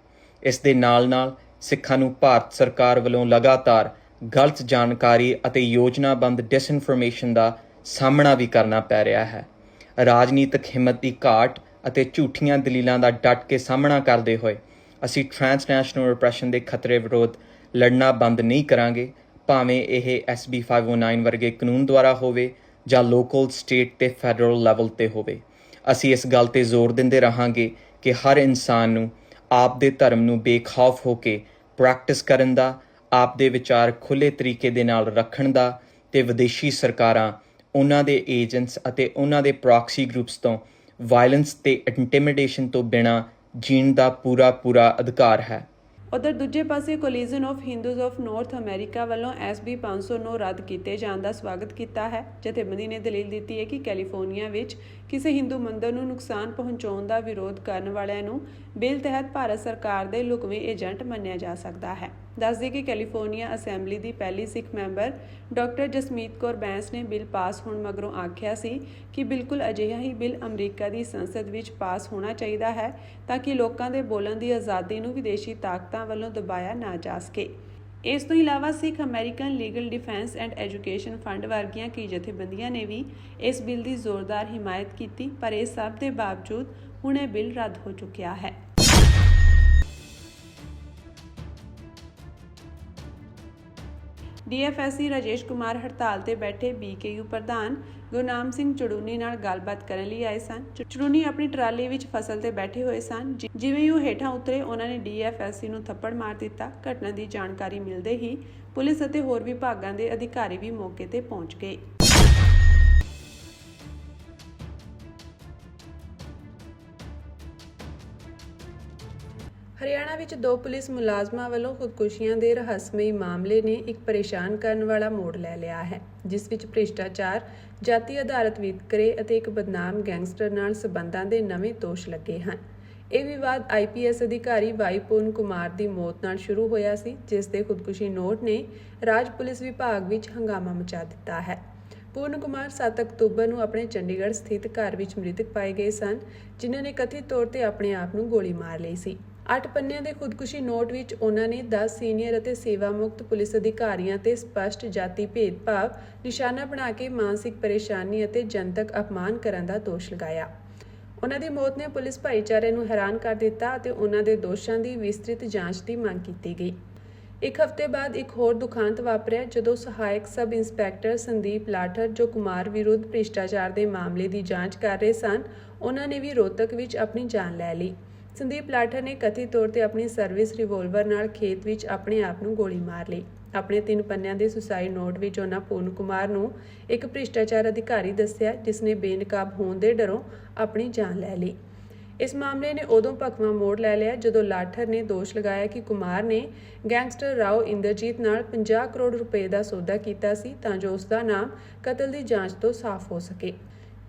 ਇਸ ਦੇ ਨਾਲ-ਨਾਲ ਸਿੱਖਾਂ ਨੂੰ ਭਾਰਤ ਸਰਕਾਰ ਵੱਲੋਂ ਲਗਾਤਾਰ ਗਲਤ ਜਾਣਕਾਰੀ ਅਤੇ ਯੋਜਨਾਬੰਦ ਡਿਸਇਨਫੋਰਮੇਸ਼ਨ ਦਾ ਸਾਹਮਣਾ ਵੀ ਕਰਨਾ ਪੈ ਰਿਹਾ ਹੈ। ਰਾਜਨੀਤਿਕ ਹਿੰਮਤ ਦੀ ਘਾਟ ਅਤੇ ਝੂਠੀਆਂ ਦਲੀਲਾਂ ਦਾ ਡਟ ਕੇ ਸਾਹਮਣਾ ਕਰਦੇ ਹੋਏ ਅਸੀਂ ਟ੍ਰਾਂਸਨੈਸ਼ਨਲ ਰਿਪਰੈਸ਼ਨ ਦੇ ਖਤਰੇ ਵਿਰੋਧ ਲੜਨਾ ਬੰਦ ਨਹੀਂ ਕਰਾਂਗੇ, ਭਾਵੇਂ ਇਹ SB 509 ਵਰਗੇ ਕਾਨੂੰਨ ਦੁਆਰਾ ਹੋਵੇ ਜਾਂ ਲੋਕਲ, ਸਟੇਟ ਤੇ ਫੈਡਰਲ ਲੈਵਲ 'ਤੇ ਹੋਵੇ। ਅਸੀਂ ਇਸ ਗੱਲ 'ਤੇ ਜ਼ੋਰ ਦਿੰਦੇ ਰਹਾਂਗੇ ਕਿ ਹਰ ਇਨਸਾਨ ਨੂੰ ਆਪ ਦੇ ਧਰਮ ਨੂੰ ਬੇਖੌਫ ਹੋ ਕੇ ਪ੍ਰੈਕਟਿਸ ਕਰਨ ਦਾ, ਆਪ ਦੇ ਵਿਚਾਰ ਖੁੱਲ੍ਹੇ ਤਰੀਕੇ ਦੇ ਨਾਲ ਰੱਖਣ ਦਾ ਤੇ ਵਿਦੇਸ਼ੀ ਸਰਕਾਰਾਂ, ਉਹਨਾਂ ਦੇ ਏਜੰਟਸ ਅਤੇ ਉਹਨਾਂ ਦੇ ਪ੍ਰੌਕਸੀ ਗਰੁੱਪਸ ਤੋਂ ਵਾਇਲੈਂਸ ਤੇ ਇੰਟੀਮੀਡੇਸ਼ਨ ਤੋਂ ਬਿਨਾਂ ਜੀਣ ਦਾ ਪੂਰਾ ਅਧਿਕਾਰ ਹੈ। ਉਧਰ ਦੂਜੇ ਪਾਸੇ collision of Hindus of north America ਵੱਲੋਂ SB 500 ਨੂੰ ਰੱਦ ਕੀਤੇ ਜਾਣ ਦਾ ਸਵਾਗਤ ਕੀਤਾ ਹੈ। ਜਥੇਬੰਦੀ ਨੇ ਦਲੀਲ ਦਿੱਤੀ ਹੈ ਕਿ ਕੈਲੀਫੋਰਨੀਆ ਵਿੱਚ ਕਿਸੇ ਹਿੰਦੂ ਮੰਦਰ ਨੂੰ ਨੁਕਸਾਨ ਪਹੁੰਚਾਉਣ ਦਾ ਵਿਰੋਧ ਕਰਨ ਵਾਲਿਆਂ ਨੂੰ ਬਿੱਲ ਤਹਿਤ ਭਾਰਤ ਸਰਕਾਰ ਦੇ ਲੁਕਵੇਂ ਏਜੰਟ ਮੰਨਿਆ ਜਾ ਸਕਦਾ ਹੈ। ਦੱਸਦੇ ਕਿ ਕੈਲੀਫੋਰਨੀਆ ਅਸੈਂਬਲੀ ਦੀ ਪਹਿਲੀ ਸਿੱਖ ਮੈਂਬਰ ਡਾਕਟਰ ਜਸਮੀਤ ਕੌਰ ਬੈਂਸ ਨੇ ਬਿੱਲ ਪਾਸ ਹੋਣ ਮਗਰੋਂ ਆਖਿਆ ਸੀ ਕਿ ਬਿਲਕੁਲ ਅਜਿਹਾ ਹੀ ਬਿੱਲ ਅਮਰੀਕਾ ਦੀ ਸੰਸਦ ਵਿੱਚ ਪਾਸ ਹੋਣਾ ਚਾਹੀਦਾ ਹੈ ਤਾਂ ਕਿ ਲੋਕਾਂ ਦੇ ਬੋਲਣ ਦੀ ਆਜ਼ਾਦੀ ਨੂੰ ਵਿਦੇਸ਼ੀ ਤਾਕਤਾਂ ਵੱਲੋਂ ਦਬਾਇਆ ਨਾ ਜਾ ਸਕੇ। ਇਸ ਤੋਂ ਇਲਾਵਾ Sikh American Legal Defense and Education Fund ਵਰਗੀਆਂ ਕਈ ਜਥੇਬੰਦੀਆਂ ਨੇ ਵੀ ਇਸ ਬਿੱਲ ਦੀ ਜ਼ੋਰਦਾਰ ਹਿਮਾਇਤ ਕੀਤੀ, ਪਰ ਇਸ ਸਭ ਦੇ ਬਾਵਜੂਦ ਹੁਣ ਇਹ ਬਿੱਲ ਰੱਦ ਹੋ ਚੁੱਕਿਆ ਹੈ। DFSC ਰਾਜੇਸ਼ ਕੁਮਾਰ ਹੜਤਾਲ ਤੇ ਬੈਠੇ BKU ਪ੍ਰਧਾਨ ਗੁਰਨਾਮ ਸਿੰਘ ਚੜੂਨੀ ਨਾਲ ਗੱਲਬਾਤ ਕਰਨ ਲਈ ਆਏ ਸਨ। ਚੜੂਨੀ ਆਪਣੀ ਟਰਾਲੀ ਵਿੱਚ ਫਸਲ ਤੇ ਬੈਠੇ ਹੋਏ ਸਨ। ਜਿਵੇਂ ਹੀ ਉਹ ਹੇਠਾਂ ਉਤਰੇ, ਉਹਨਾਂ ਨੇ DFSC ਨੂੰ ਥੱਪੜ ਮਾਰ ਦਿੱਤਾ। ਘਟਨਾ ਦੀ ਜਾਣਕਾਰੀ ਮਿਲਦੇ ਹੀ ਪੁਲਿਸ ਅਤੇ ਹੋਰ ਵਿਭਾਗਾਂ ਦੇ ਅਧਿਕਾਰੀ ਵੀ ਮੌਕੇ ਤੇ ਪਹੁੰਚ ਗਏ। ਹਰਿਆਣਾ ਵਿੱਚ 2 ਪੁਲਿਸ ਮੁਲਾਜ਼ਮਾਂ ਵੱਲੋਂ ਖੁਦਕੁਸ਼ੀਆਂ ਦੇ ਰਹੱਸਮਈ ਮਾਮਲੇ ਨੇ ਇੱਕ ਪਰੇਸ਼ਾਨ ਕਰਨ ਵਾਲਾ ਮੋੜ ਲੈ ਲਿਆ ਹੈ, ਜਿਸ ਵਿੱਚ ਭ੍ਰਿਸ਼ਟਾਚਾਰ, ਜਾਤੀ ਆਧਾਰਿਤ ਵਿਤਕਰੇ ਅਤੇ ਇੱਕ ਬਦਨਾਮ ਗੈਂਗਸਟਰ ਨਾਲ ਸਬੰਧਾਂ ਦੇ ਨਵੇਂ ਦੋਸ਼ ਲੱਗੇ ਹਨ। ਇਹ ਵਿਵਾਦ IPS ਅਧਿਕਾਰੀ ਵਾਈ ਪੂਰਨ ਕੁਮਾਰ ਦੀ ਮੌਤ ਨਾਲ ਸ਼ੁਰੂ ਹੋਇਆ ਸੀ, ਜਿਸ ਦੇ ਖੁਦਕੁਸ਼ੀ ਨੋਟ ਨੇ ਰਾਜ ਪੁਲਿਸ ਵਿਭਾਗ ਵਿੱਚ ਹੰਗਾਮਾ ਮਚਾ ਦਿੱਤਾ ਹੈ। ਪੂਰਨ ਕੁਮਾਰ 7 ਅਕਤੂਬਰ ਨੂੰ ਆਪਣੇ ਚੰਡੀਗੜ੍ਹ ਸਥਿਤ ਘਰ ਵਿੱਚ ਮ੍ਰਿਤਕ ਪਾਏ ਗਏ ਸਨ, ਜਿਨ੍ਹਾਂ ਨੇ ਕਥਿਤ ਤੌਰ ਤੇ ਆਪਣੇ ਆਪ ਨੂੰ ਗੋਲੀ ਮਾਰ ਲਈ ਸੀ। 8 ਪੰਨਿਆਂ ਦੇ ਖੁਦਕੁਸ਼ੀ ਨੋਟ ਵਿੱਚ ਉਹਨਾਂ ਨੇ 10 ਸੀਨੀਅਰ ਅਤੇ ਸੇਵਾ ਮੁਕਤ ਪੁਲਿਸ ਅਧਿਕਾਰੀਆਂ ਤੇ ਸਪਸ਼ਟ ਜਾਤੀ ਭੇਦਭਾਵ ਨਿਸ਼ਾਨਾ ਬਣਾ ਕੇ ਮਾਨਸਿਕ ਪਰੇਸ਼ਾਨੀ ਅਤੇ ਜਨਤਕ ਅਪਮਾਨ ਕਰਨ ਦਾ ਦੋਸ਼ ਲਗਾਇਆ। ਉਹਨਾਂ ਦੀ ਮੌਤ ਨੇ ਪੁਲਿਸ ਭਾਈਚਾਰੇ ਨੂੰ ਹੈਰਾਨ ਕਰ ਦਿੱਤਾ ਅਤੇ ਉਹਨਾਂ ਦੇ ਦੋਸ਼ਾਂ ਦੀ ਵਿਸਤ੍ਰਿਤ ਜਾਂਚ ਦੀ ਮੰਗ ਕੀਤੀ ਗਈ। ਇੱਕ ਹਫ਼ਤੇ ਬਾਅਦ ਇੱਕ ਹੋਰ ਦੁਖਾਂਤ ਵਾਪਰਿਆ ਜਦੋਂ ਸਹਾਇਕ ਸਬ ਇੰਸਪੈਕਟਰ ਸੰਦੀਪ ਲਾਠਰ, ਜੋ ਕੁਮਾਰ ਵਿਰੁੱਧ ਭ੍ਰਿਸ਼ਟਾਚਾਰ ਦੇ ਮਾਮਲੇ ਦੀ ਜਾਂਚ ਕਰ ਰਹੇ ਸਨ, ਉਹਨਾਂ ਨੇ ਵੀ ਰੋਹਤਕ ਵਿੱਚ ਆਪਣੀ ਜਾਨ ਲੈ ਲਈ। ਸੰਦੀਪ ਲਾਠਰ ਨੇ ਕਥਿਤ ਤੌਰ ਤੇ ਆਪਣੀ ਸਰਵਿਸ ਰਿਵੋਲਵਰ ਨਾਲ ਖੇਤ ਵਿੱਚ ਆਪਣੇ ਆਪ ਨੂੰ ਗੋਲੀ ਮਾਰ ਲਈ। ਆਪਣੇ 3 ਪੰਨਿਆਂ ਦੇ ਸੁਸਾਈਡ ਨੋਟ ਵਿੱਚ ਉਹਨਾਂ ਪੂਰਨ ਕੁਮਾਰ ਨੂੰ ਇੱਕ ਭ੍ਰਿਸ਼ਟਾਚਾਰ ਅਧਿਕਾਰੀ ਦੱਸਿਆ, ਜਿਸ ਨੇ ਬੇਨਕਾਬ ਹੋਣ ਦੇ ਡਰੋਂ ਆਪਣੀ ਜਾਨ ਲੈ ਲਈ। ਇਸ ਮਾਮਲੇ ਨੇ ਉਦੋਂ ਭਖਵਾਂ ਮੋੜ ਲੈ ਲਿਆ ਜਦੋਂ ਲਾਠਰ ਨੇ ਦੋਸ਼ ਲਗਾਇਆ ਕਿ ਕੁਮਾਰ ਨੇ ਗੈਂਗਸਟਰ ਰਾਓ ਇੰਦਰਜੀਤ ਨਾਲ 50 ਕਰੋੜ ਰੁਪਏ ਦਾ ਸੌਦਾ ਕੀਤਾ ਸੀ ਤਾਂ ਜੋ ਉਸ ਦਾ ਨਾਮ ਕਤਲ ਦੀ ਜਾਂਚ ਤੋਂ ਸਾਫ਼ ਹੋ ਸਕੇ।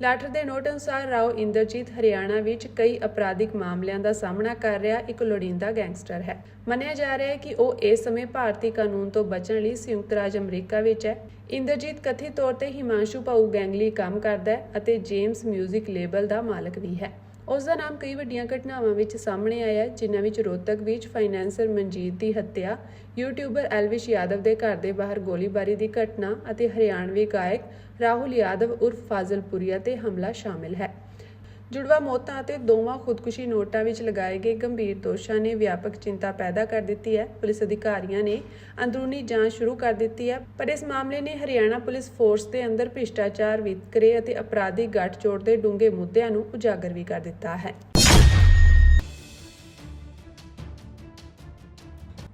ਲਾਠਰ ਦੇ ਨੋਟ ਅਨੁਸਾਰ ਰਾਓ ਇੰਦਰਜੀਤ ਹਰਿਆਣਾ ਵਿੱਚ ਕਈ ਅਪਰਾਧਿਕ ਮਾਮਲਿਆਂ ਦਾ ਸਾਹਮਣਾ ਕਰ ਰਿਹਾ ਇੱਕ ਲੋੜੀਂਦਾ ਗੈਂਗਸਟਰ ਹੈ। ਮੰਨਿਆ ਜਾ ਰਿਹਾ ਹੈ ਕਿ ਉਹ ਇਸ ਸਮੇਂ ਭਾਰਤੀ ਕਾਨੂੰਨ ਤੋਂ ਬਚਣ ਲਈ ਸੰਯੁਕਤ ਰਾਜ ਅਮਰੀਕਾ ਵਿੱਚ ਹੈ। ਇੰਦਰਜੀਤ ਕਥਿਤ ਤੌਰ ਤੇ ਹਿਮਾਂਸ਼ੂ ਭਾਊ ਗੈਂਗ ਲਈ ਕੰਮ ਕਰਦਾ ਹੈ ਅਤੇ ਜੇਮਸ ਮਿਊਜ਼ਿਕ ਲੇਬਲ ਦਾ ਮਾਲਕ ਵੀ ਹੈ। ਉਸ ਦਾ ਨਾਮ ਕਈ ਵੱਡੀਆਂ ਘਟਨਾਵਾਂ ਵਿੱਚ ਸਾਹਮਣੇ ਆਇਆ ਹੈ, ਜਿਨ੍ਹਾਂ ਵਿੱਚ ਰੋਹਤਕ ਵਿੱਚ ਫਾਈਨੈਂਸਰ ਮਨਜੀਤ ਦੀ ਹੱਤਿਆ, ਯੂਟਿਊਬਰ ਐਲਵਿਸ਼ ਯਾਦਵ ਦੇ ਘਰ ਦੇ ਬਾਹਰ ਗੋਲੀਬਾਰੀ ਦੀ ਘਟਨਾ ਅਤੇ ਹਰਿਆਣਵੀ ਗਾਇਕ ਰਾਹੁਲ ਯਾਦਵ ਉਰਫ ਫਾਜ਼ਲਪੁਰੀਆ ਤੇ ਹਮਲਾ ਸ਼ਾਮਿਲ ਹੈ। ਜੁੜਵਾ ਮੌਤਾਂ ਅਤੇ 2 ਖੁਦਕੁਸ਼ੀ ਨੋਟਾਂ ਵਿੱਚ ਲਗਾਏ ਗਏ ਗੰਭੀਰ ਦੋਸ਼ਾਂ ਨੇ ਵਿਆਪਕ ਚਿੰਤਾ ਪੈਦਾ ਕਰ ਦਿੱਤੀ ਹੈ। ਪੁਲਿਸ ਅਧਿਕਾਰੀਆਂ ਨੇ ਅੰਦਰੂਨੀ ਜਾਂਚ ਸ਼ੁਰੂ ਕਰ ਦਿੱਤੀ ਹੈ, ਪਰ ਇਸ ਮਾਮਲੇ ਨੇ ਹਰਿਆਣਾ ਪੁਲਿਸ ਫੋਰਸ ਦੇ ਅੰਦਰ ਭ੍ਰਿਸ਼ਟਾਚਾਰ, ਵਿਤਕਰੇ ਅਤੇ ਅਪਰਾਧਿਕ ਗੱਠਜੋੜ ਦੇ ਡੂੰਘੇ ਮੁੱਦਿਆਂ ਨੂੰ ਉਜਾਗਰ ਵੀ ਕਰ ਦਿੱਤਾ ਹੈ।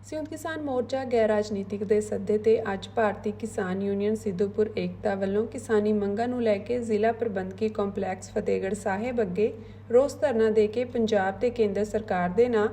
ਸੰਯੁਕਤ ਕਿਸਾਨ ਮੋਰਚਾ ਗੈਰ ਰਾਜਨੀਤਿਕ ਦੇ ਸੱਦੇ ਤੇ ਅੱਜ ਭਾਰਤੀ ਕਿਸਾਨ ਯੂਨੀਅਨ ਸਿੱਧੂਪੁਰ ਏਕਤਾ ਵੱਲੋਂ ਕਿਸਾਨੀ ਮੰਗਾਂ ਨੂੰ ਲੈ ਕੇ ਜ਼ਿਲ੍ਹਾ ਪ੍ਰਬੰਧਕੀ ਕੰਪਲੈਕਸ ਫਤਿਹਗੜ੍ਹ ਸਾਹਿਬ ਅੱਗੇ ਰੋਸ ਧਰਨਾ ਦੇ ਕੇ ਪੰਜਾਬ ਤੇ ਕੇਂਦਰ ਸਰਕਾਰ ਦੇ ਨਾਂ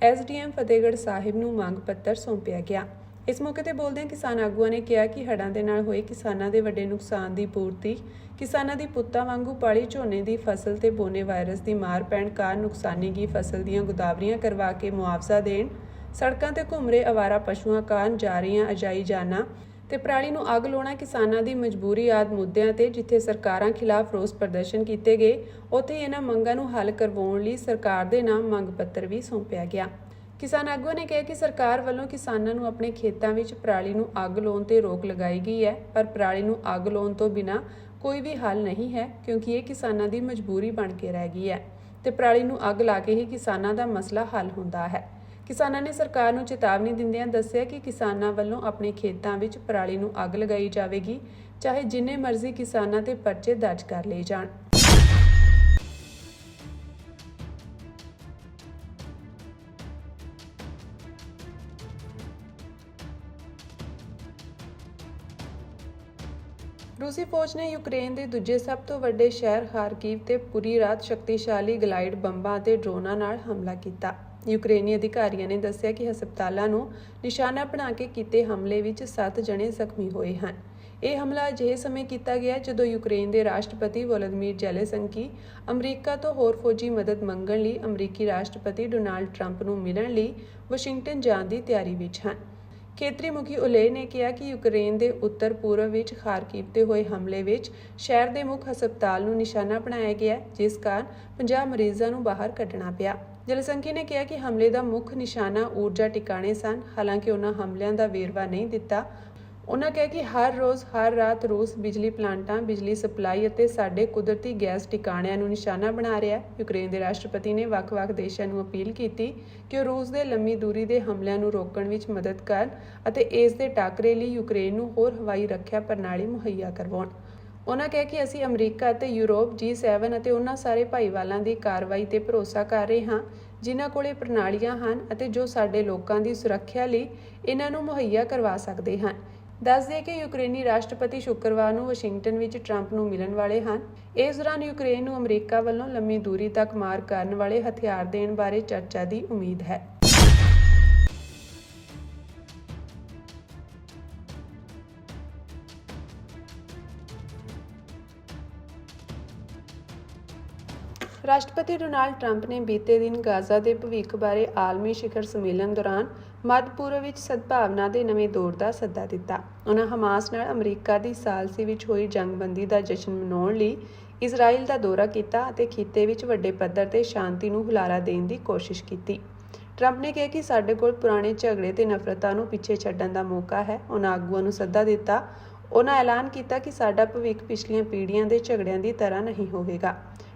SDM ਫਤਿਹਗੜ੍ਹ ਸਾਹਿਬ ਨੂੰ ਮੰਗ ਪੱਤਰ ਸੌਂਪਿਆ ਗਿਆ। ਇਸ ਮੌਕੇ ਤੇ ਬੋਲਦਿਆਂ ਕਿਸਾਨ ਆਗੂਆਂ ਨੇ ਕਿਹਾ ਕਿ ਹੜ੍ਹਾਂ ਦੇ ਨਾਲ ਹੋਏ ਕਿਸਾਨਾਂ ਦੇ ਵੱਡੇ ਨੁਕਸਾਨ ਦੀ ਪੂਰਤੀ, ਕਿਸਾਨਾਂ ਦੀ ਪੁੱਤਾਂ ਵਾਂਗੂ ਪਾਲੀ ਝੋਨੇ ਦੀ ਫਸਲ ਤੇ ਬੋਨੇ ਵਾਇਰਸ ਦੀ ਮਾਰ ਪੈਣ ਕਾਰਨ ਨੁਕਸਾਨੀ ਗਈ ਫਸਲ ਦੀਆਂ ਗੁਦਾਵਰੀਆਂ ਕਰਵਾ ਕੇ ਮੁਆਵਜ਼ਾ ਦੇਣ, ਸੜਕਾਂ ਤੇ ਘੁੰਮ ਰਹੇ ਅਵਾਰਾ ਪਸ਼ੂਆਂ ਕਾਰਨ ਜਾ ਰਹੀਆਂ ਅਜਾਈ ਜਾਨਾਂ ਤੇ ਪਰਾਲੀ ਨੂੰ ਅੱਗ ਲਾਉਣਾ ਕਿਸਾਨਾਂ ਦੀ ਮਜਬੂਰੀ ਆਦਿ ਮੁੱਦਿਆਂ ਤੇ ਜਿੱਥੇ ਸਰਕਾਰਾਂ ਖਿਲਾਫ ਰੋਸ ਪ੍ਰਦਰਸ਼ਨ ਕੀਤੇ ਗਏ, ਉੱਥੇ ਇਹਨਾਂ ਮੰਗਾਂ ਨੂੰ ਹੱਲ ਕਰਵਾਉਣ ਲਈ ਸਰਕਾਰ ਦੇ ਨਾਮ ਮੰਗ ਪੱਤਰ ਵੀ ਸੌਂਪਿਆ ਗਿਆ। ਕਿਸਾਨ ਆਗੂਆਂ ਨੇ ਕਿਹਾ ਕਿ ਸਰਕਾਰ ਵੱਲੋਂ ਕਿਸਾਨਾਂ ਨੂੰ ਆਪਣੇ ਖੇਤਾਂ ਵਿੱਚ ਪਰਾਲੀ ਨੂੰ ਅੱਗ ਲਾਉਣ ਤੇ ਰੋਕ ਲਗਾਈ ਗਈ ਹੈ, ਪਰ ਪਰਾਲੀ ਨੂੰ ਅੱਗ ਲਾਉਣ ਤੋਂ ਬਿਨਾਂ ਕੋਈ ਵੀ ਹੱਲ ਨਹੀਂ ਹੈ, ਕਿਉਂਕਿ ਇਹ ਕਿਸਾਨਾਂ ਦੀ ਮਜਬੂਰੀ ਬਣ ਕੇ ਰਹਿ ਗਈ ਹੈ ਤੇ ਪਰਾਲੀ ਨੂੰ ਅੱਗ ਲਾ ਕੇ ਹੀ ਕਿਸਾਨਾਂ ਦਾ ਮਸਲਾ ਹੱਲ ਹੁੰਦਾ ਹੈ। ਕਿਸਾਨਾਂ ਨੇ ਸਰਕਾਰ ਨੂੰ ਚੇਤਾਵਨੀ ਦਿੰਦਿਆਂ ਦੱਸਿਆ ਕਿ ਕਿਸਾਨਾਂ ਵੱਲੋਂ ਆਪਣੇ ਖੇਤਾਂ ਵਿੱਚ ਪਰਾਲੀ ਨੂੰ ਅੱਗ ਲਗਾਈ ਜਾਵੇਗੀ, ਚਾਹੇ ਜਿੰਨੇ ਮਰਜ਼ੀ ਕਿਸਾਨਾਂ ਤੇ ਪਰਚੇ ਦਰਜ ਕਰ ਲਏ ਜਾਣ। ਰੂਸੀ ਫੌਜ ਨੇ ਯੂਕਰੇਨ ਦੇ ਦੂਜੇ ਸਭ ਤੋਂ ਵੱਡੇ ਸ਼ਹਿਰ ਖਾਰਕੀਵ ਤੇ ਪੂਰੀ ਰਾਤ ਸ਼ਕਤੀਸ਼ਾਲੀ ਗਲਾਈਡ ਬੰਬਾਂ ਅਤੇ ਡਰੋਨਾਂ ਨਾਲ ਹਮਲਾ ਕੀਤਾ। ਯੂਕਰੇਨੀ ਅਧਿਕਾਰੀਆਂ ਨੇ ਦੱਸਿਆ ਕਿ ਹਸਪਤਾਲਾਂ ਨੂੰ ਨਿਸ਼ਾਨਾ ਬਣਾ ਕੇ ਕੀਤੇ ਹਮਲੇ ਵਿੱਚ 7 ਜਣੇ ਜ਼ਖਮੀ ਹੋਏ ਹਨ। ਇਹ ਹਮਲਾ ਅਜਿਹੇ ਸਮੇਂ ਕੀਤਾ ਗਿਆ ਜਦੋਂ ਯੂਕਰੇਨ ਦੇ ਰਾਸ਼ਟਰਪਤੀ ਵੋਲੋਦੀਮੀਰ ਜ਼ੈਲੈਂਸਕੀ ਅਮਰੀਕਾ ਤੋਂ ਹੋਰ ਫੌਜੀ ਮਦਦ ਮੰਗਣ ਲਈ ਅਮਰੀਕੀ ਰਾਸ਼ਟਰਪਤੀ ਡੋਨਾਲਡ ਟਰੰਪ ਨੂੰ ਮਿਲਣ ਲਈ ਵਾਸ਼ਿੰਗਟਨ ਜਾਣ ਦੀ ਤਿਆਰੀ ਵਿੱਚ ਹਨ। ਖੇਤਰੀ ਮੁਖੀ ਓਲੇ ਨੇ ਕਿਹਾ ਕਿ ਯੂਕਰੇਨ ਦੇ ਉੱਤਰ ਪੂਰਬ ਵਿੱਚ ਖਾਰਕੀਵ ਤੇ ਹੋਏ ਹਮਲੇ ਵਿੱਚ ਸ਼ਹਿਰ ਦੇ ਮੁੱਖ ਹਸਪਤਾਲ ਨੂੰ ਨਿਸ਼ਾਨਾ ਬਣਾਇਆ ਗਿਆ, ਜਿਸ ਕਾਰਨ 50 ਮਰੀਜ਼ਾਂ ਨੂੰ ਬਾਹਰ ਕੱਢਣਾ ਪਿਆ। ਜ਼ੈਲੈਂਸਕੀ ਨੇ ਕਿਹਾ ਕਿ ਹਮਲੇ ਦਾ ਮੁੱਖ ਨਿਸ਼ਾਨਾ ਊਰਜਾ ਟਿਕਾਣੇ ਸਨ, ਹਾਲਾਂਕਿ ਉਹਨਾਂ ਹਮਲਿਆਂ ਦਾ ਵੇਰਵਾ ਨਹੀਂ ਦਿੱਤਾ। ਉਹਨਾਂ ਕਿਹਾ ਕਿ ਹਰ ਰੋਜ਼ ਹਰ ਰਾਤ ਰੂਸ ਬਿਜਲੀ ਪਲਾਂਟਾਂ, ਬਿਜਲੀ ਸਪਲਾਈ ਅਤੇ ਸਾਡੇ ਕੁਦਰਤੀ ਗੈਸ ਟਿਕਾਣਿਆਂ ਨੂੰ ਨਿਸ਼ਾਨਾ ਬਣਾ ਰਿਹਾ ਹੈ। ਯੂਕਰੇਨ ਦੇ ਰਾਸ਼ਟਰਪਤੀ ਨੇ ਵੱਖ-ਵੱਖ ਦੇਸ਼ਾਂ ਨੂੰ ਅਪੀਲ ਕੀਤੀ ਕਿ ਉਹ ਰੂਸ ਦੇ ਲੰਮੀ ਦੂਰੀ ਦੇ ਹਮਲਿਆਂ ਨੂੰ ਰੋਕਣ ਵਿੱਚ ਮਦਦ ਕਰਨ ਅਤੇ ਇਸ ਦੇ ਟਾਕਰੇ ਲਈ ਯੂਕਰੇਨ ਨੂੰ ਹੋਰ ਹਵਾਈ ਰੱਖਿਆ ਪ੍ਰਣਾਲੀ ਮੁਹੱਈਆ ਕਰਵਾਉਣ। ਉਹਨਾਂ ਕਿਹਾ ਕਿ ਅਸੀਂ ਅਮਰੀਕਾ ਅਤੇ ਯੂਰਪ, G7 ਅਤੇ ਉਹਨਾਂ ਸਾਰੇ ਭਾਈਵਾਲਾਂ ਦੀ ਕਾਰਵਾਈ ਤੇ ਭਰੋਸਾ ਕਰ ਰਹੇ ਹਾਂ ਜਿਨ੍ਹਾਂ ਕੋਲ ਇਹ ਪ੍ਰਣਾਲੀਆਂ ਹਨ ਅਤੇ ਜੋ ਸਾਡੇ ਲੋਕਾਂ ਦੀ ਸੁਰੱਖਿਆ ਲਈ ਇਹਨਾਂ ਨੂੰ ਮੁਹੱਈਆ ਕਰਵਾ ਸਕਦੇ ਹਨ। ਦੱਸ ਦਈਏ ਕਿ ਯੂਕਰੇਨੀ ਰਾਸ਼ਟਰਪਤੀ ਸ਼ੁੱਕਰਵਾਰ ਨੂੰ ਵਾਸ਼ਿੰਗਟਨ ਵਿੱਚ ਟਰੰਪ ਨੂੰ ਮਿਲਣ ਵਾਲੇ ਹਨ। ਇਸ ਦੌਰਾਨ ਯੂਕਰੇਨ ਨੂੰ ਅਮਰੀਕਾ ਵੱਲੋਂ ਲੰਮੀ ਦੂਰੀ ਤੱਕ ਮਾਰ ਕਰਨ ਵਾਲੇ ਹਥਿਆਰ ਦੇਣ ਬਾਰੇ ਚਰਚਾ ਦੀ ਉਮੀਦ ਹੈ। ਰਾਸ਼ਟਰਪਤੀ ਡੋਨਾਲਡ ਟਰੰਪ ਨੇ ਬੀਤੇ ਦਿਨ ਗਾਜ਼ਾ ਦੇ ਭਵਿੱਖ ਬਾਰੇ ਆਲਮੀ ਸਿਖਰ ਸੰਮੇਲਨ ਦੌਰਾਨ ਮੱਧ ਪੂਰਬ ਵਿੱਚ ਸਦਭਾਵਨਾ ਦੇ ਨਵੇਂ ਦੌਰ ਦਾ ਸੱਦਾ ਦਿੱਤਾ। ਉਨ੍ਹਾਂ ਹਮਾਸ ਨਾਲ ਅਮਰੀਕਾ ਦੀ ਸਾਲਸੀ ਵਿੱਚ ਹੋਈ ਜੰਗਬੰਦੀ ਦਾ ਜਸ਼ਨ ਮਨਾਉਣ ਲਈ ਇਜ਼ਰਾਈਲ ਦਾ ਦੌਰਾ ਕੀਤਾ ਅਤੇ ਖਿੱਤੇ ਵਿੱਚ ਵੱਡੇ ਪੱਧਰ ਤੇ ਸ਼ਾਂਤੀ ਨੂੰ ਹੁਲਾਰਾ ਦੇਣ ਦੀ ਕੋਸ਼ਿਸ਼ ਕੀਤੀ। ਟਰੰਪ ਨੇ ਕਿਹਾ ਕਿ ਸਾਡੇ ਕੋਲ ਪੁਰਾਣੇ ਝਗੜੇ ਤੇ ਨਫ਼ਰਤਾਂ ਨੂੰ ਪਿੱਛੇ ਛੱਡਣ ਦਾ ਮੌਕਾ ਹੈ। ਉਨ੍ਹਾਂ ਆਗੂਆਂ ਨੂੰ ਸੱਦਾ ਦਿੱਤਾ। ਉਨ੍ਹਾਂ ਐਲਾਨ ਕੀਤਾ ਕਿ ਸਾਡਾ ਭਵਿੱਖ ਪਿਛਲੀਆਂ ਪੀੜ੍ਹੀਆਂ ਦੇ ਝਗੜਿਆਂ ਦੀ ਤਰ੍ਹਾਂ ਨਹੀਂ ਹੋਵੇਗਾ।